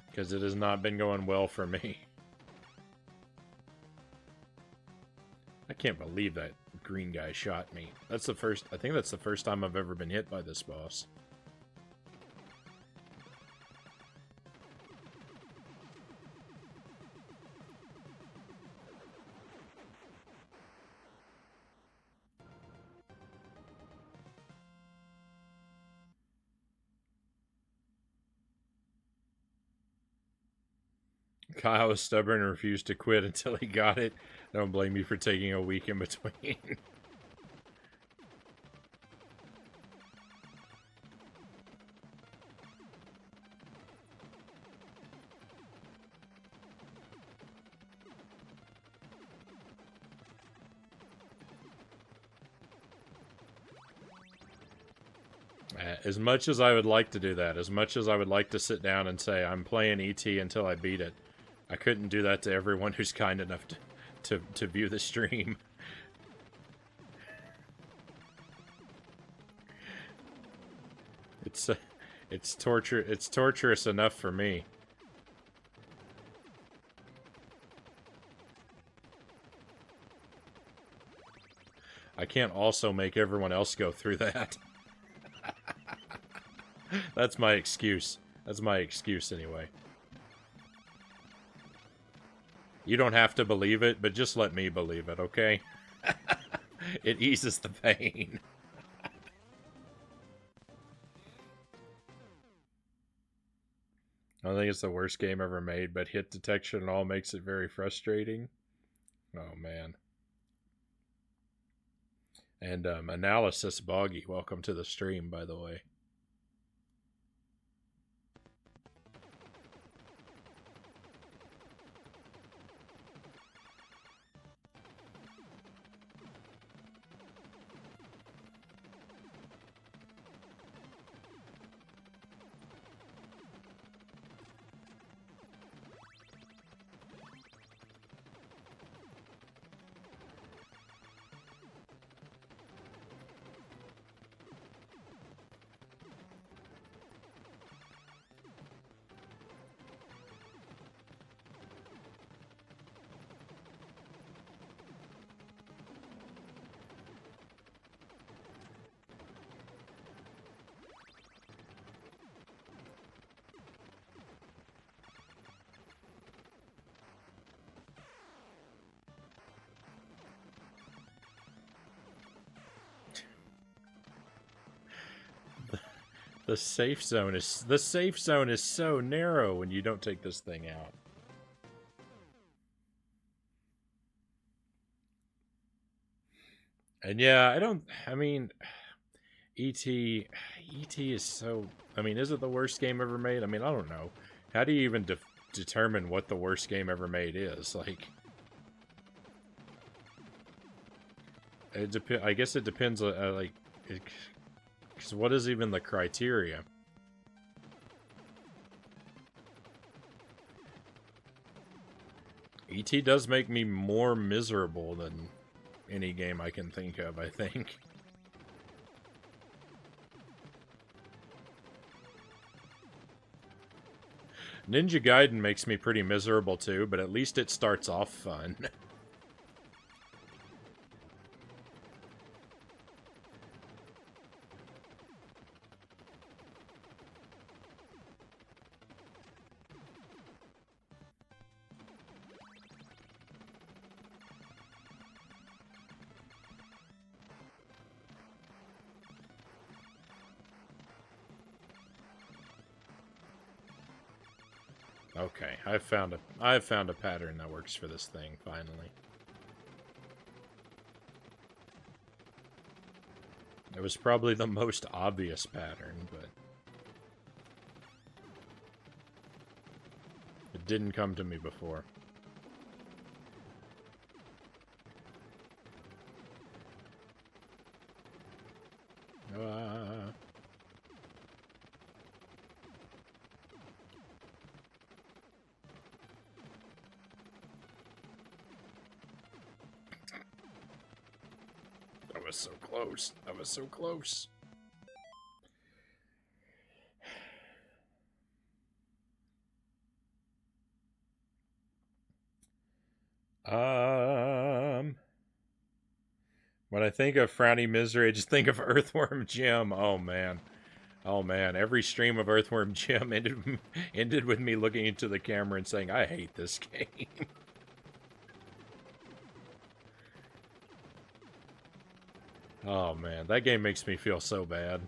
Because it has not been going well for me. I can't believe that green guy shot me. I think that's the first time I've ever been hit by this boss. Kyle was stubborn and refused to quit until he got it. Don't blame me for taking a week in between. As much as I would like to do that, as much as I would like to sit down and say, I'm playing E.T. until I beat it, I couldn't do that to everyone who's kind enough to view the stream. It's torture. It's torturous enough for me. I can't also make everyone else go through that. That's my excuse. That's my excuse anyway. You don't have to believe it, but just let me believe it, okay? It eases the pain. I don't think it's the worst game ever made, but hit detection and all makes it very frustrating. Oh, man. And Analysis Boggy, welcome to the stream, by the way. The safe zone is so narrow when you don't take this thing out. And yeah, I mean, E.T. is so, I mean, is it the worst game ever made? I mean, I don't know. How do you even determine what the worst game ever made is? Like, I guess it depends, like, because what is even the criteria? E.T. does make me more miserable than any game I can think of, I think. Ninja Gaiden makes me pretty miserable too, but at least it starts off fun. Okay, I've found a pattern that works for this thing, finally. It was probably the most obvious pattern, but it didn't come to me before. That was so close. That was so close. When I think of Frownie Misery, I just think of Earthworm Jim. Oh man. Oh man, every stream of Earthworm Jim ended with me looking into the camera and saying, I hate this game. Oh man, that game makes me feel so bad.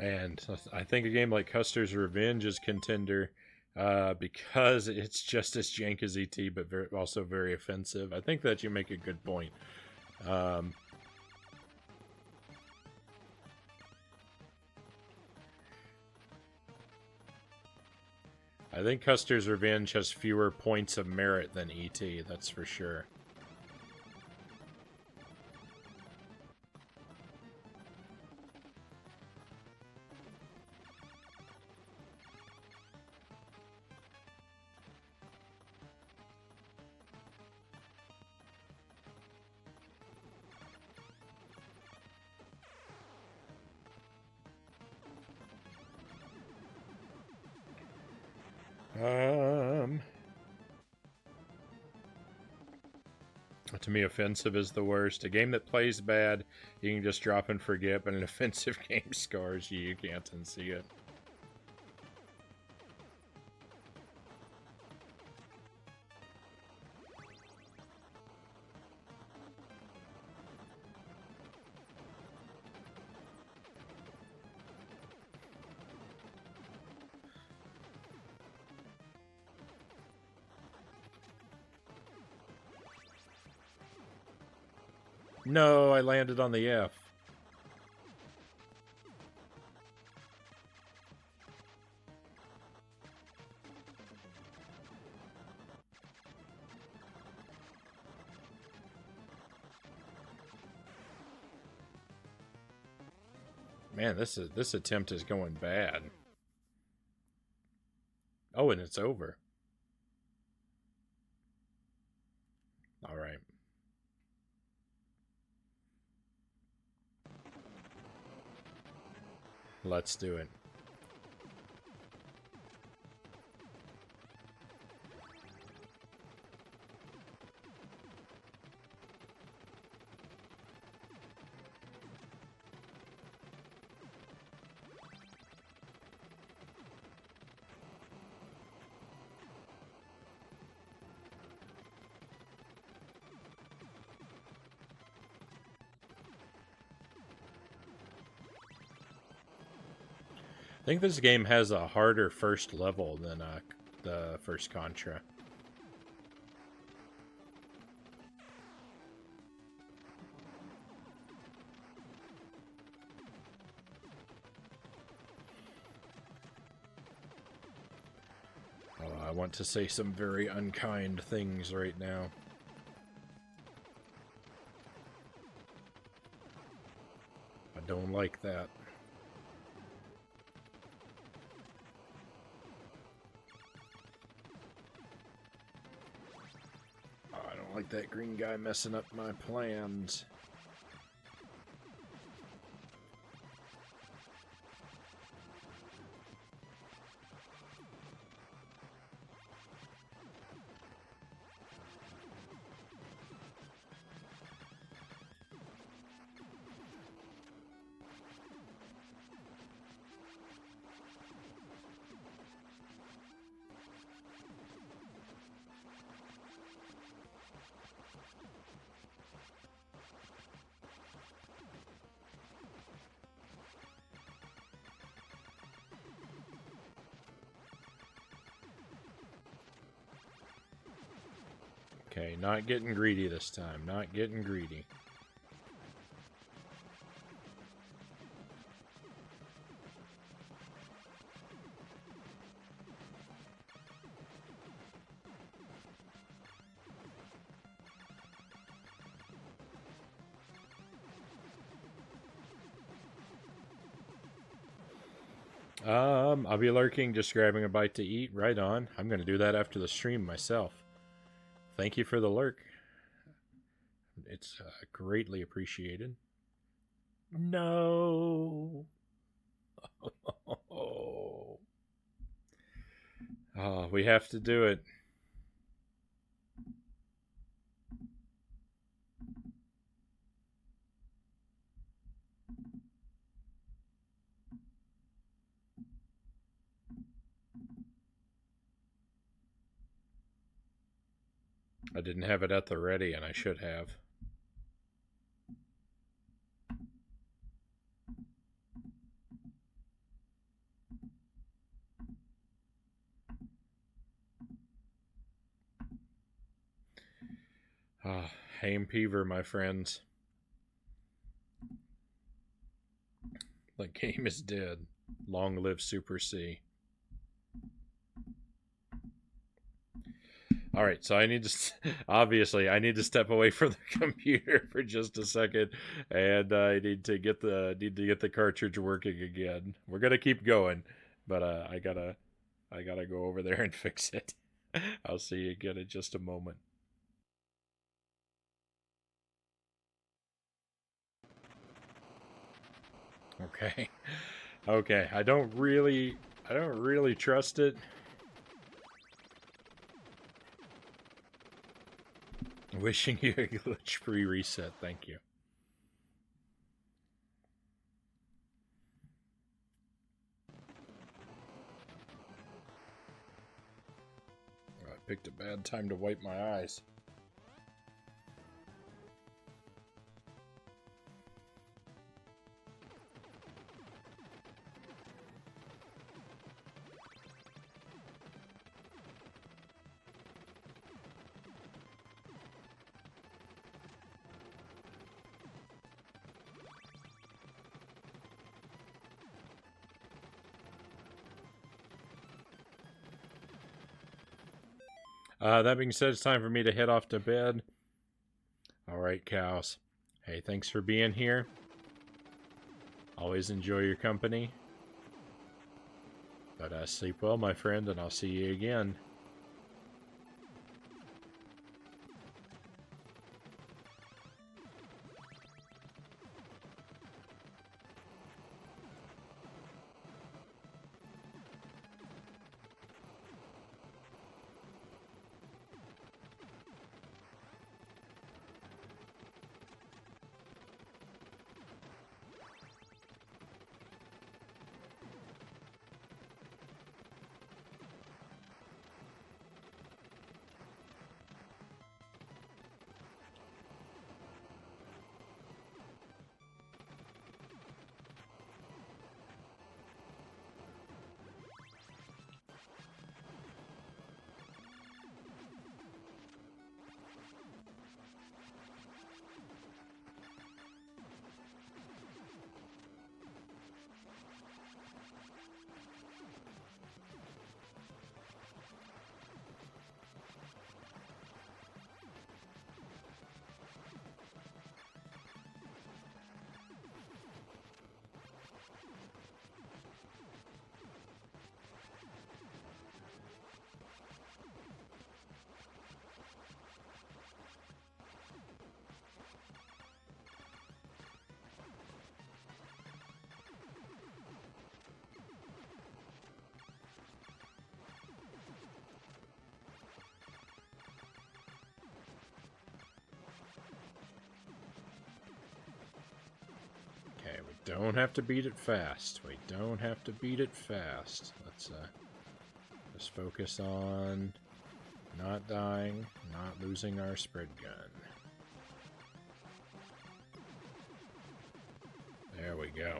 And I think a game like Custer's Revenge is contender. because it's just as jank as ET, but also very offensive. I think that you make a good point. I think Custer's Revenge has fewer points of merit than ET, that's for sure. To me, offensive is the worst. A game that plays bad, you can just drop and forget, but an offensive game scars you. You can't unsee it. No, I landed on the F. Man, this attempt is going bad. Oh, and it's over. All right. Let's do it. I think this game has a harder first level than the first Contra. Oh, I want to say some very unkind things right now. I don't like that. Like that green guy messing up my plans. Okay, not getting greedy this time. Not getting greedy. I'll be lurking, just grabbing a bite to eat. Right on. I'm going to do that after the stream myself. Thank you for the lurk. It's greatly appreciated. No. Oh, we have to do it. I didn't have it at the ready, and I should have. Ah, Hame Peaver, my friends. The game is dead. Long live Super C. All right, so I need to obviously I need to step away from the computer for just a second, and I need to get the cartridge working again. We're gonna keep going, but I gotta go over there and fix it. I'll see you again in just a moment. Okay, okay. I don't really trust it. Wishing you a glitch-free reset. Thank you. I picked a bad time to wipe my eyes. That being said, it's time for me to head off to bed. Alright, cows. Hey, thanks for being here. Always enjoy your company. But sleep well, my friend, and I'll see you again. Okay, we don't have to beat it fast. We don't have to beat it fast. Let's just focus on not dying, not losing our spread gun. There we go.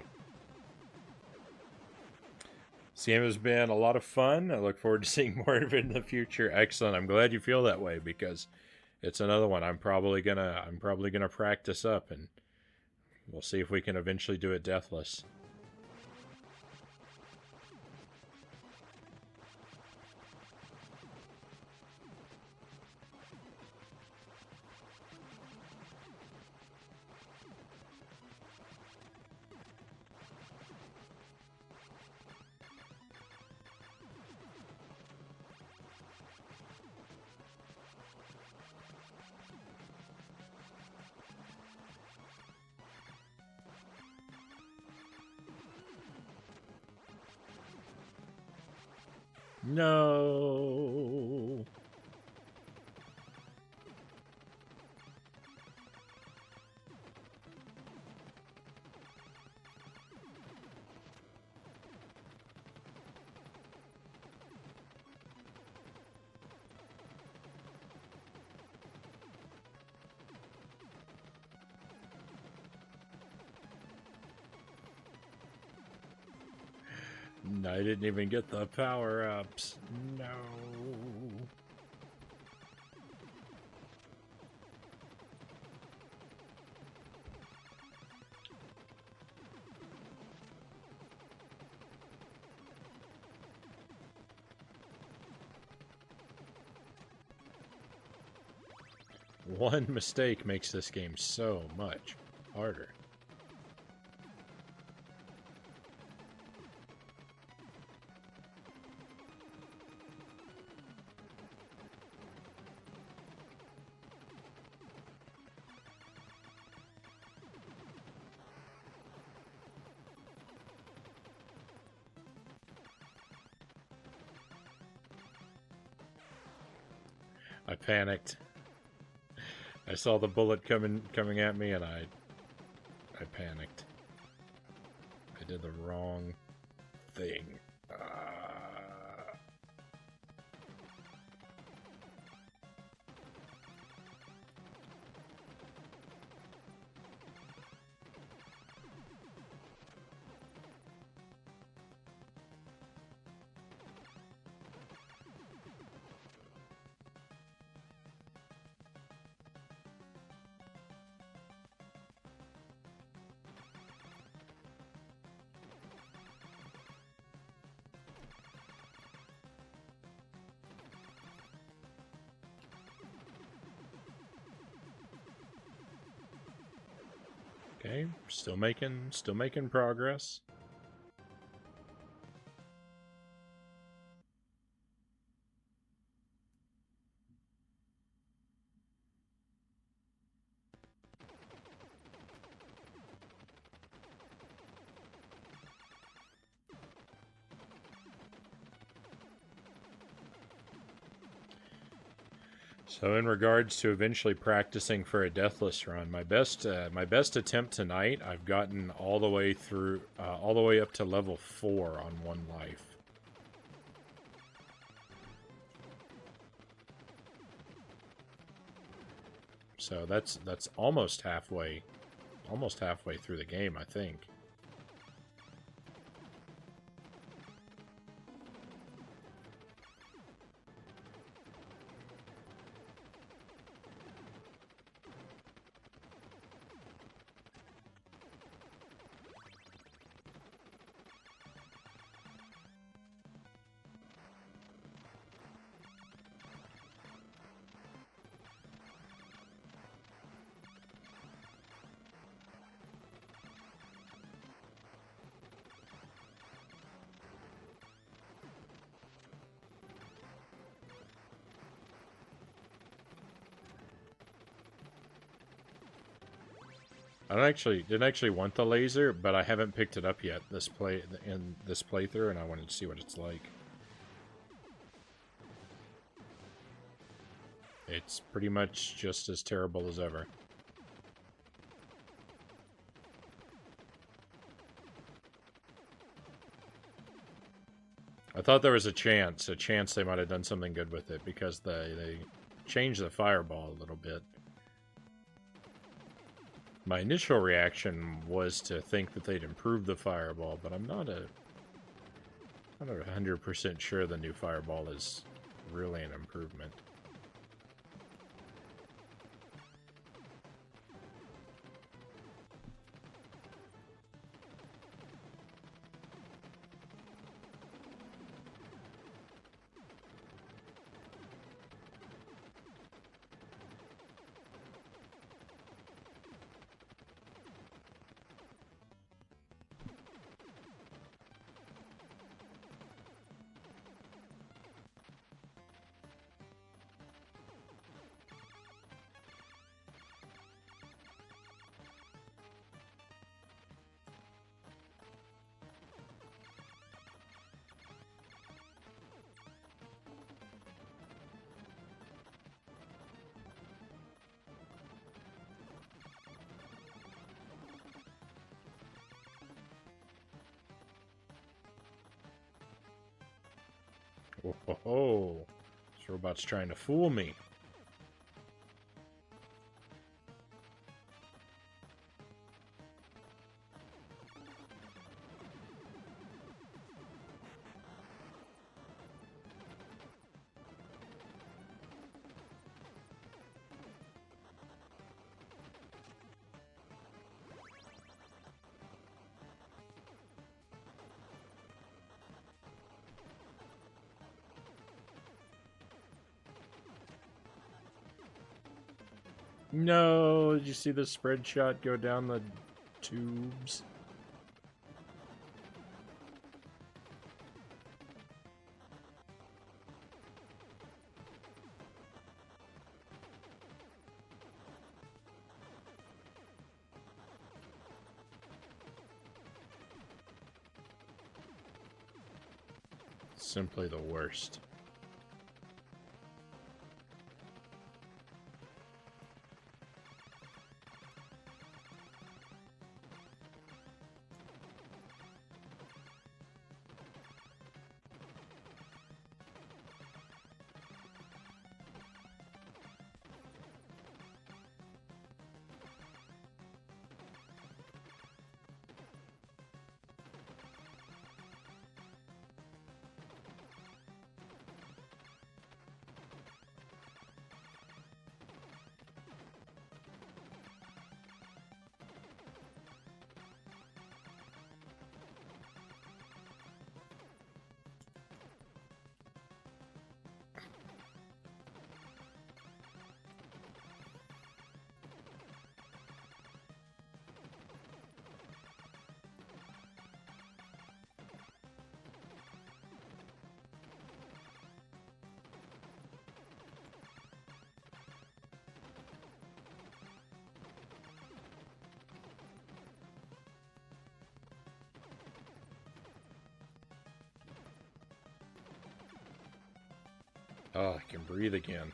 CM has been a lot of fun. I look forward to seeing more of it in the future. Excellent. I'm glad you feel that way because it's another one I'm probably gonna practice up, and we'll see if we can eventually do it deathless. No. I didn't even get the power-ups. No. One mistake makes this game so much harder. I panicked. I saw the bullet coming at me, and I panicked. I did the wrong thing. Okay, still making progress. So in regards to eventually practicing for a deathless run, my best attempt tonight, I've gotten all the way through, all the way up to level 4 on 1 life. So that's almost halfway through the game, I think. I didn't actually want the laser, but I haven't picked it up yet in this playthrough, and I wanted to see what it's like. It's pretty much just as terrible as ever. I thought there was a chance they might have done something good with it, because they changed the fireball a little bit. My initial reaction was to think that they'd improved the fireball, but I'm not 100% sure the new fireball is really an improvement. Oh, ho, ho. This robot's trying to fool me. No, did you see the spread shot go down the tubes? Simply the worst. Oh, I can breathe again.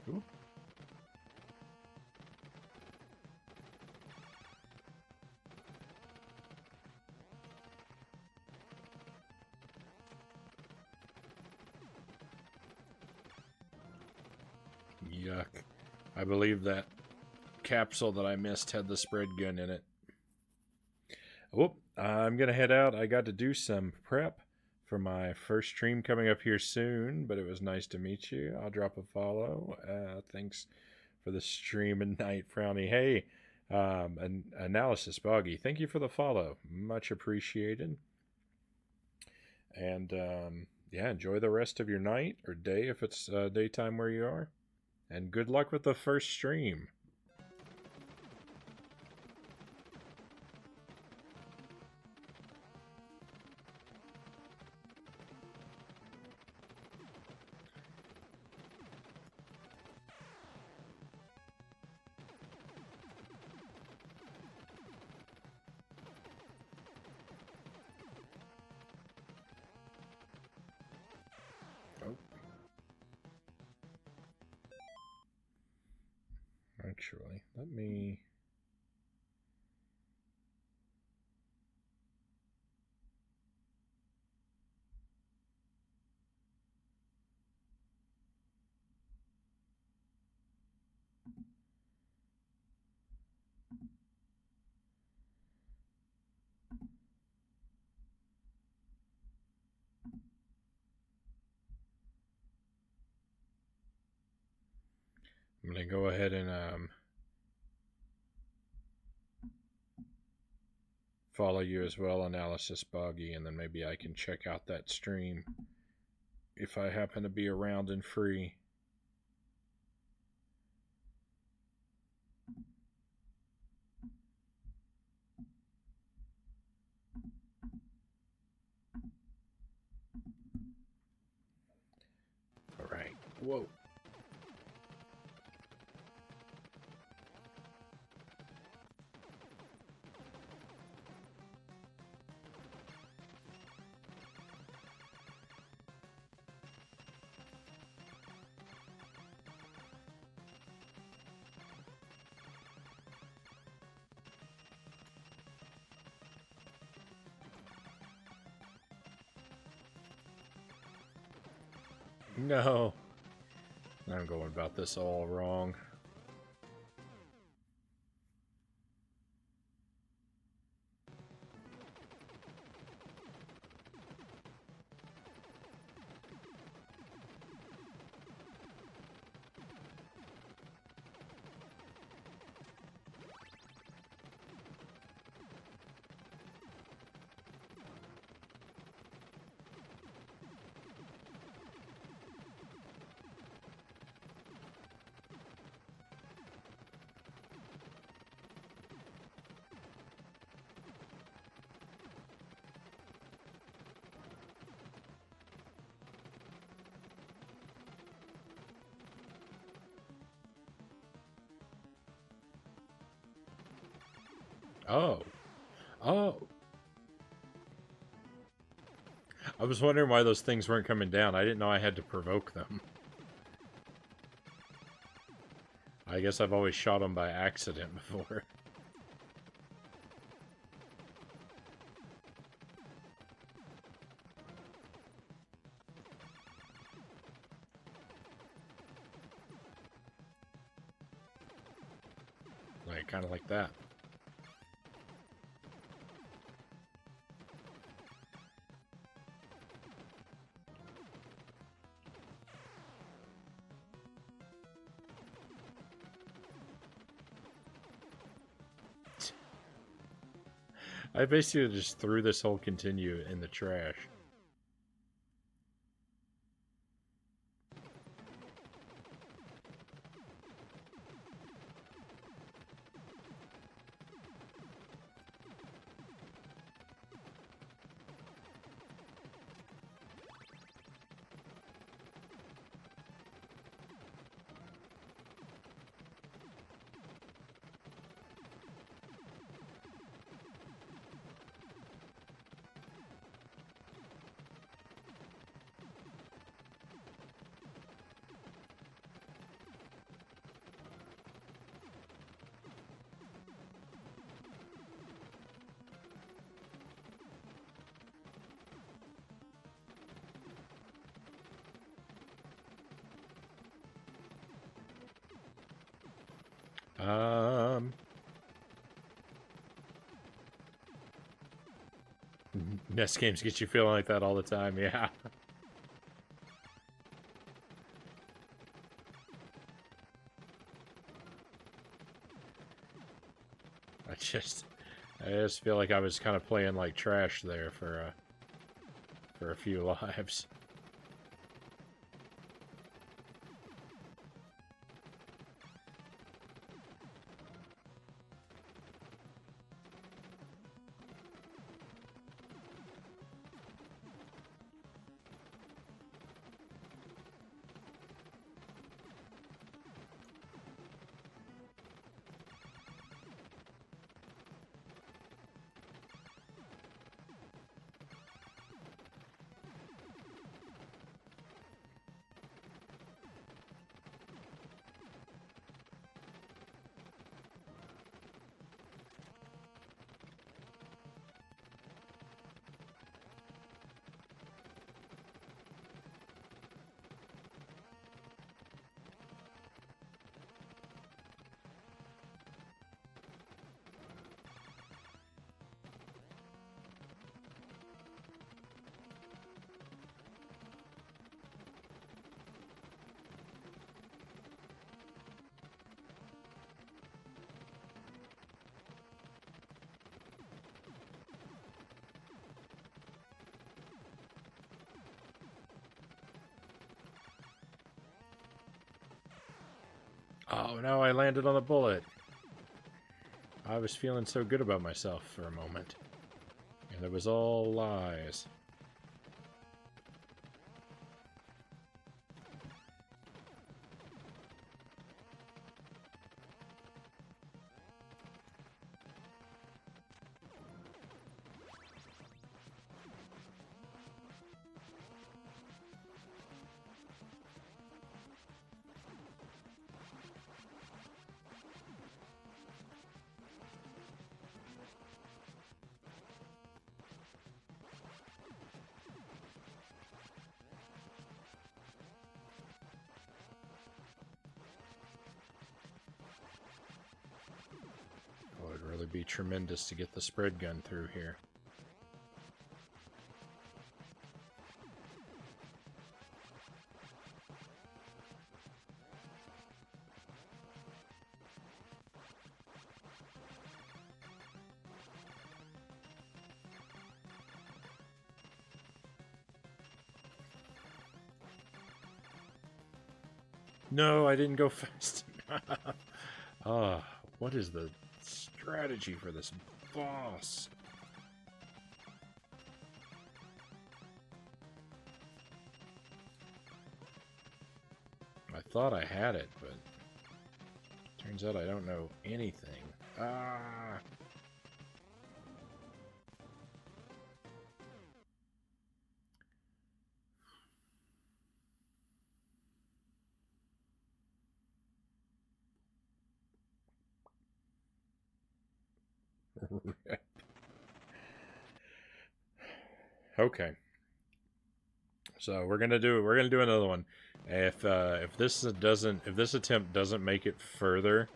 Ooh. Yuck. I believe that capsule that I missed had the spread gun in it. Whoop, I'm going to head out. I got to do some prep for my first stream coming up here soon, but it was nice to meet you. I'll drop a follow. Thanks for the stream at night, Frownie. Hey, an analysis boggy. Thank you for the follow. Much appreciated. And yeah, enjoy the rest of your night or day if it's daytime where you are. And good luck with the first stream. Actually, let me... I'm going to go ahead and follow you as well, Analysis Boggy, and then maybe I can check out that stream if I happen to be around and free. All right. Whoa. No. I'm going about this all wrong. Oh. Oh. I was wondering why those things weren't coming down. I didn't know I had to provoke them. I guess I've always shot them by accident before. Like, kind of like that. I basically just threw this whole continue in the trash. NES games get you feeling like that all the time, yeah. I just feel like I was kind of playing like trash there for a few lives. Oh no, I landed on a bullet. I was feeling so good about myself for a moment. And it was all lies. Oh, it'd really be tremendous to get the spread gun through here. No, I didn't go fast enough. Ah, what is the strategy for this boss? I thought I had it, but turns out I don't know anything. Ah! Okay. So we're gonna do another one. If this attempt doesn't make it further,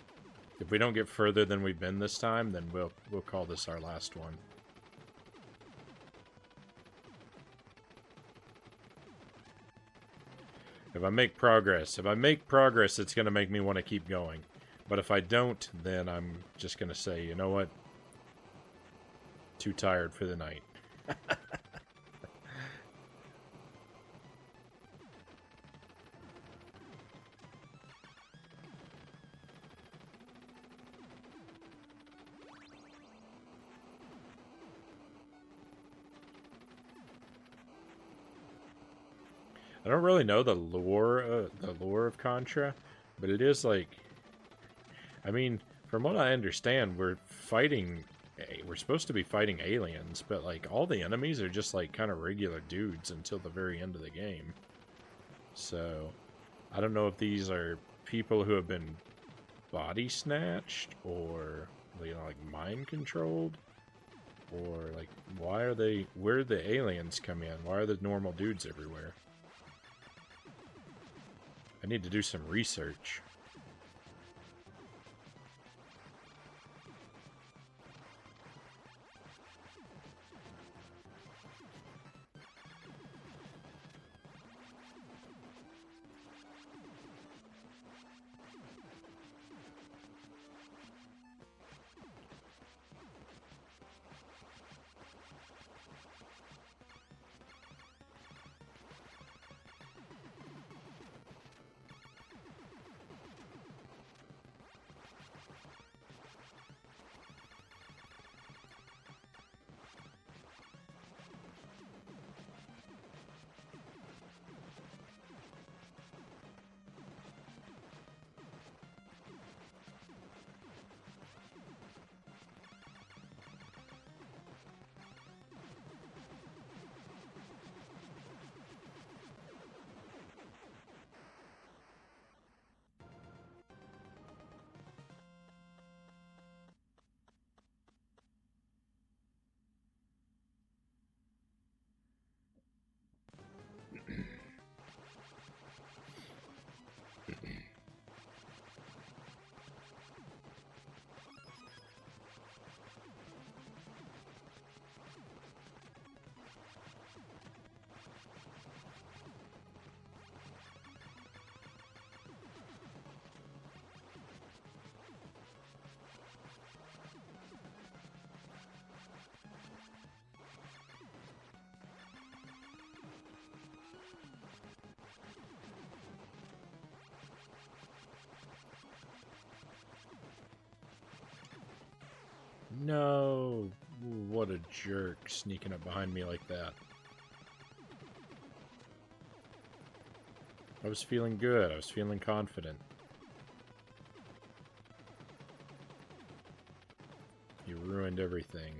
if we don't get further than we've been this time, then we'll call this our last one. If I make progress, it's gonna make me want to keep going. But if I don't, then I'm just gonna say, you know what? Too tired for the night. I don't really know the lore of Contra, but it is like, I mean, from what I understand, we're supposed to be fighting aliens, but like all the enemies are just like kind of regular dudes until the very end of the game. So, I don't know if these are people who have been body snatched or like mind controlled, or like where do the aliens come in? Why are the normal dudes everywhere? I need to do some research. No! What a jerk, sneaking up behind me like that. I was feeling good. I was feeling confident. You ruined everything.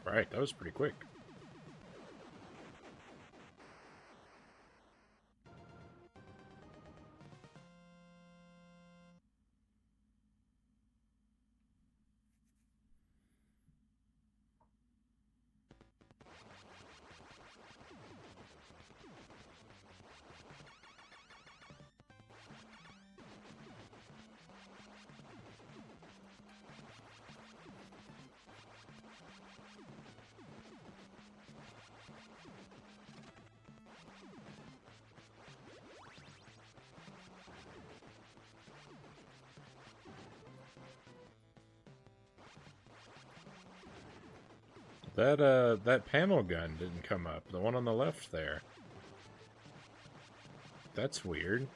Alright, that was pretty quick. That panel gun didn't come up. The one on the left there. That's weird.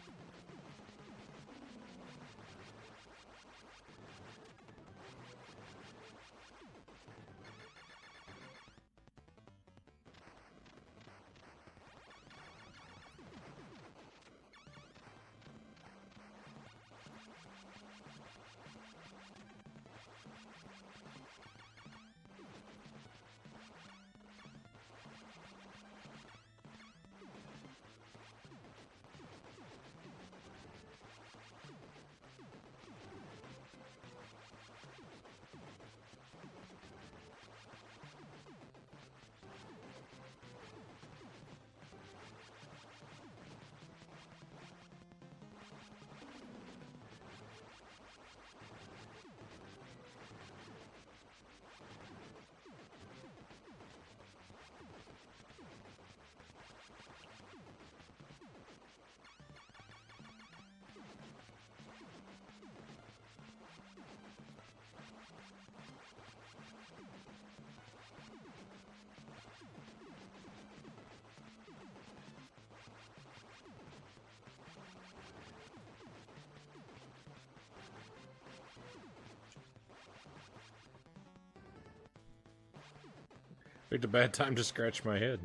Picked a bad time to scratch my head.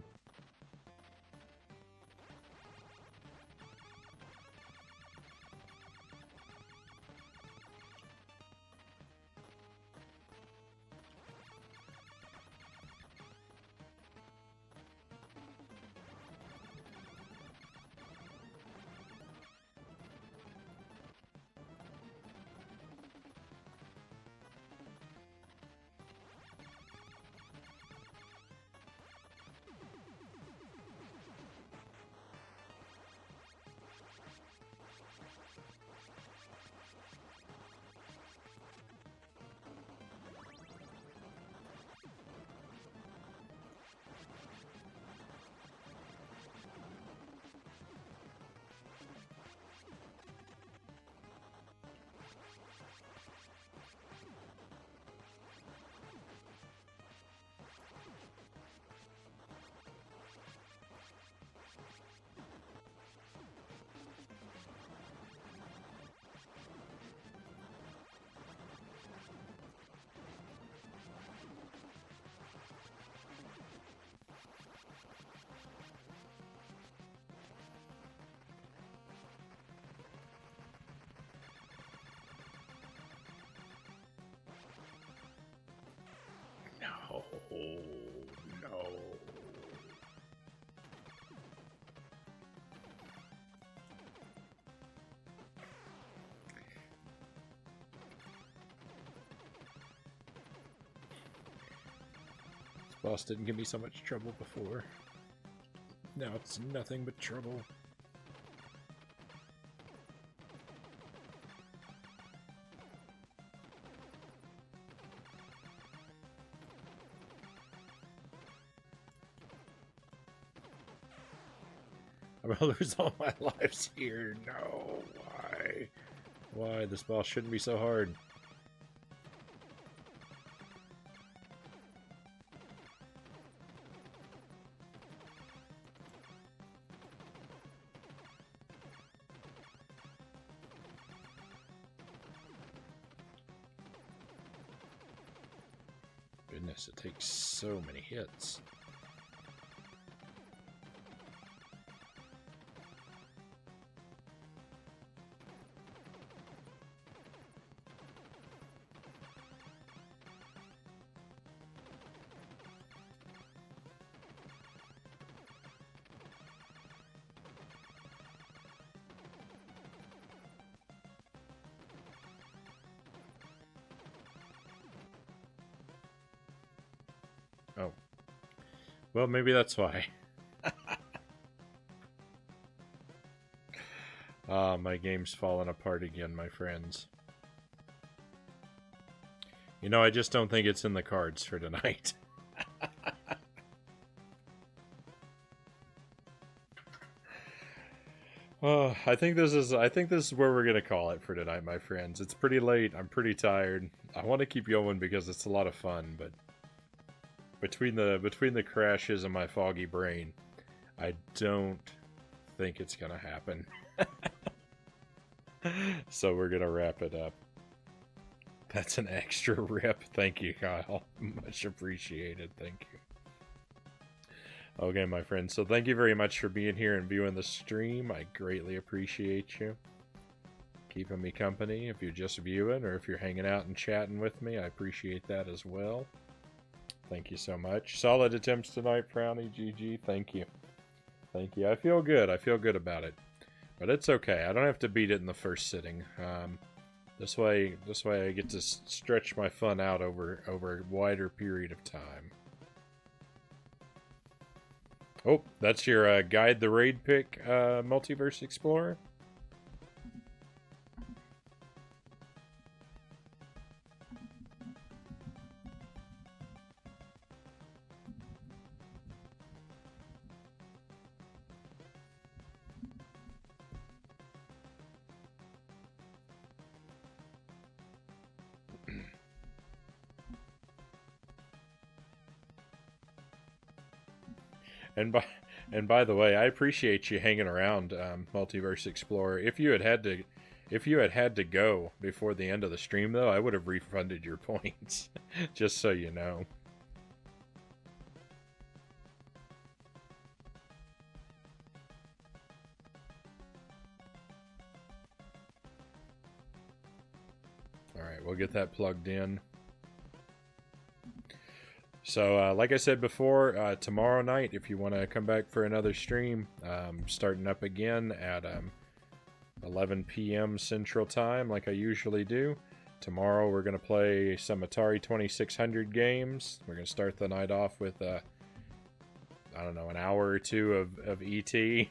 boss didn't give me so much trouble before. Now it's nothing but trouble. I'm gonna lose all my lives here. No, why? Why? This boss shouldn't be so hard. Goodness, it takes so many hits. Oh. Well, maybe that's why. Ah, my game's falling apart again, my friends. You know, I just don't think it's in the cards for tonight. Oh, I think this is where we're gonna call it for tonight, my friends. It's pretty late. I'm pretty tired. I want to keep going because it's a lot of fun, but between the crashes and my foggy brain, I don't think it's gonna happen. So we're gonna wrap it up. That's an extra rip. Thank you, Kyle. Much appreciated. Thank you. Okay, my friends. So thank you very much for being here and viewing the stream. I greatly appreciate you keeping me company. If you're just viewing or if you're hanging out and chatting with me, I appreciate that as well. Thank you so much. Solid attempts tonight, Frownie. GG. Thank you. Thank you. I feel good. I feel good about it. But it's okay. I don't have to beat it in the first sitting. This way I get to stretch my fun out over a wider period of time. Oh, that's your Guide the Raid pick, Multiverse Explorer? And by the way, I appreciate you hanging around, Multiverse Explorer. If you had to go before the end of the stream, though, I would have refunded your points, just so you know. All right, we'll get that plugged in. So, like I said before, tomorrow night, if you want to come back for another stream, starting up again at 11 p.m. Central Time, like I usually do. Tomorrow, we're going to play some Atari 2600 games. We're going to start the night off with, I don't know, an hour or two of E.T.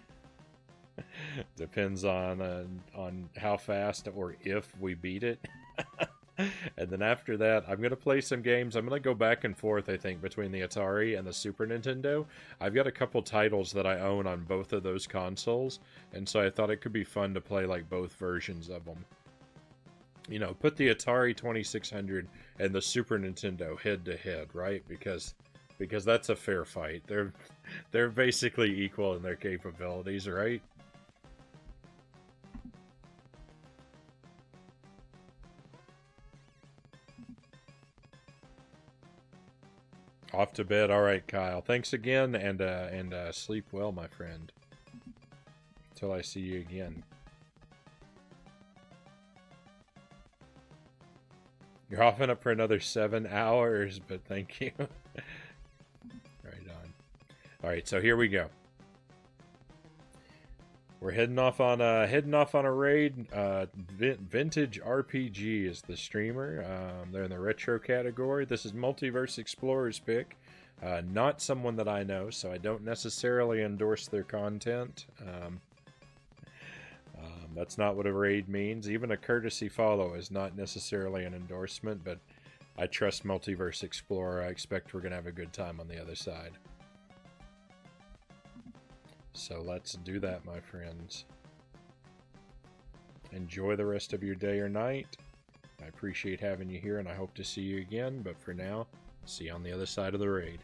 Depends on how fast or if we beat it. And then after that, I'm going to play some games. I'm going to go back and forth, I think, between the Atari and the Super Nintendo. I've got a couple titles that I own on both of those consoles, and so I thought it could be fun to play like both versions of them. You know, put the Atari 2600 and the Super Nintendo head to head, right? Because that's a fair fight. They're basically equal in their capabilities, right? Off to bed. All right, Kyle. Thanks again, and sleep well, my friend. Till I see you again. You're often up for another 7 hours, but thank you. Right on. All right, so here we go. We're heading off on a raid. Vintage RPG is the streamer. They're in the retro category. This is Multiverse Explorer's pick. Not someone that I know, so I don't necessarily endorse their content. That's not what a raid means. Even a courtesy follow is not necessarily an endorsement, but I trust Multiverse Explorer. I expect we're going to have a good time on the other side. So let's do that, my friends. Enjoy the rest of your day or night. I appreciate having you here, and I hope to see you again. But for now, see you on the other side of the raid.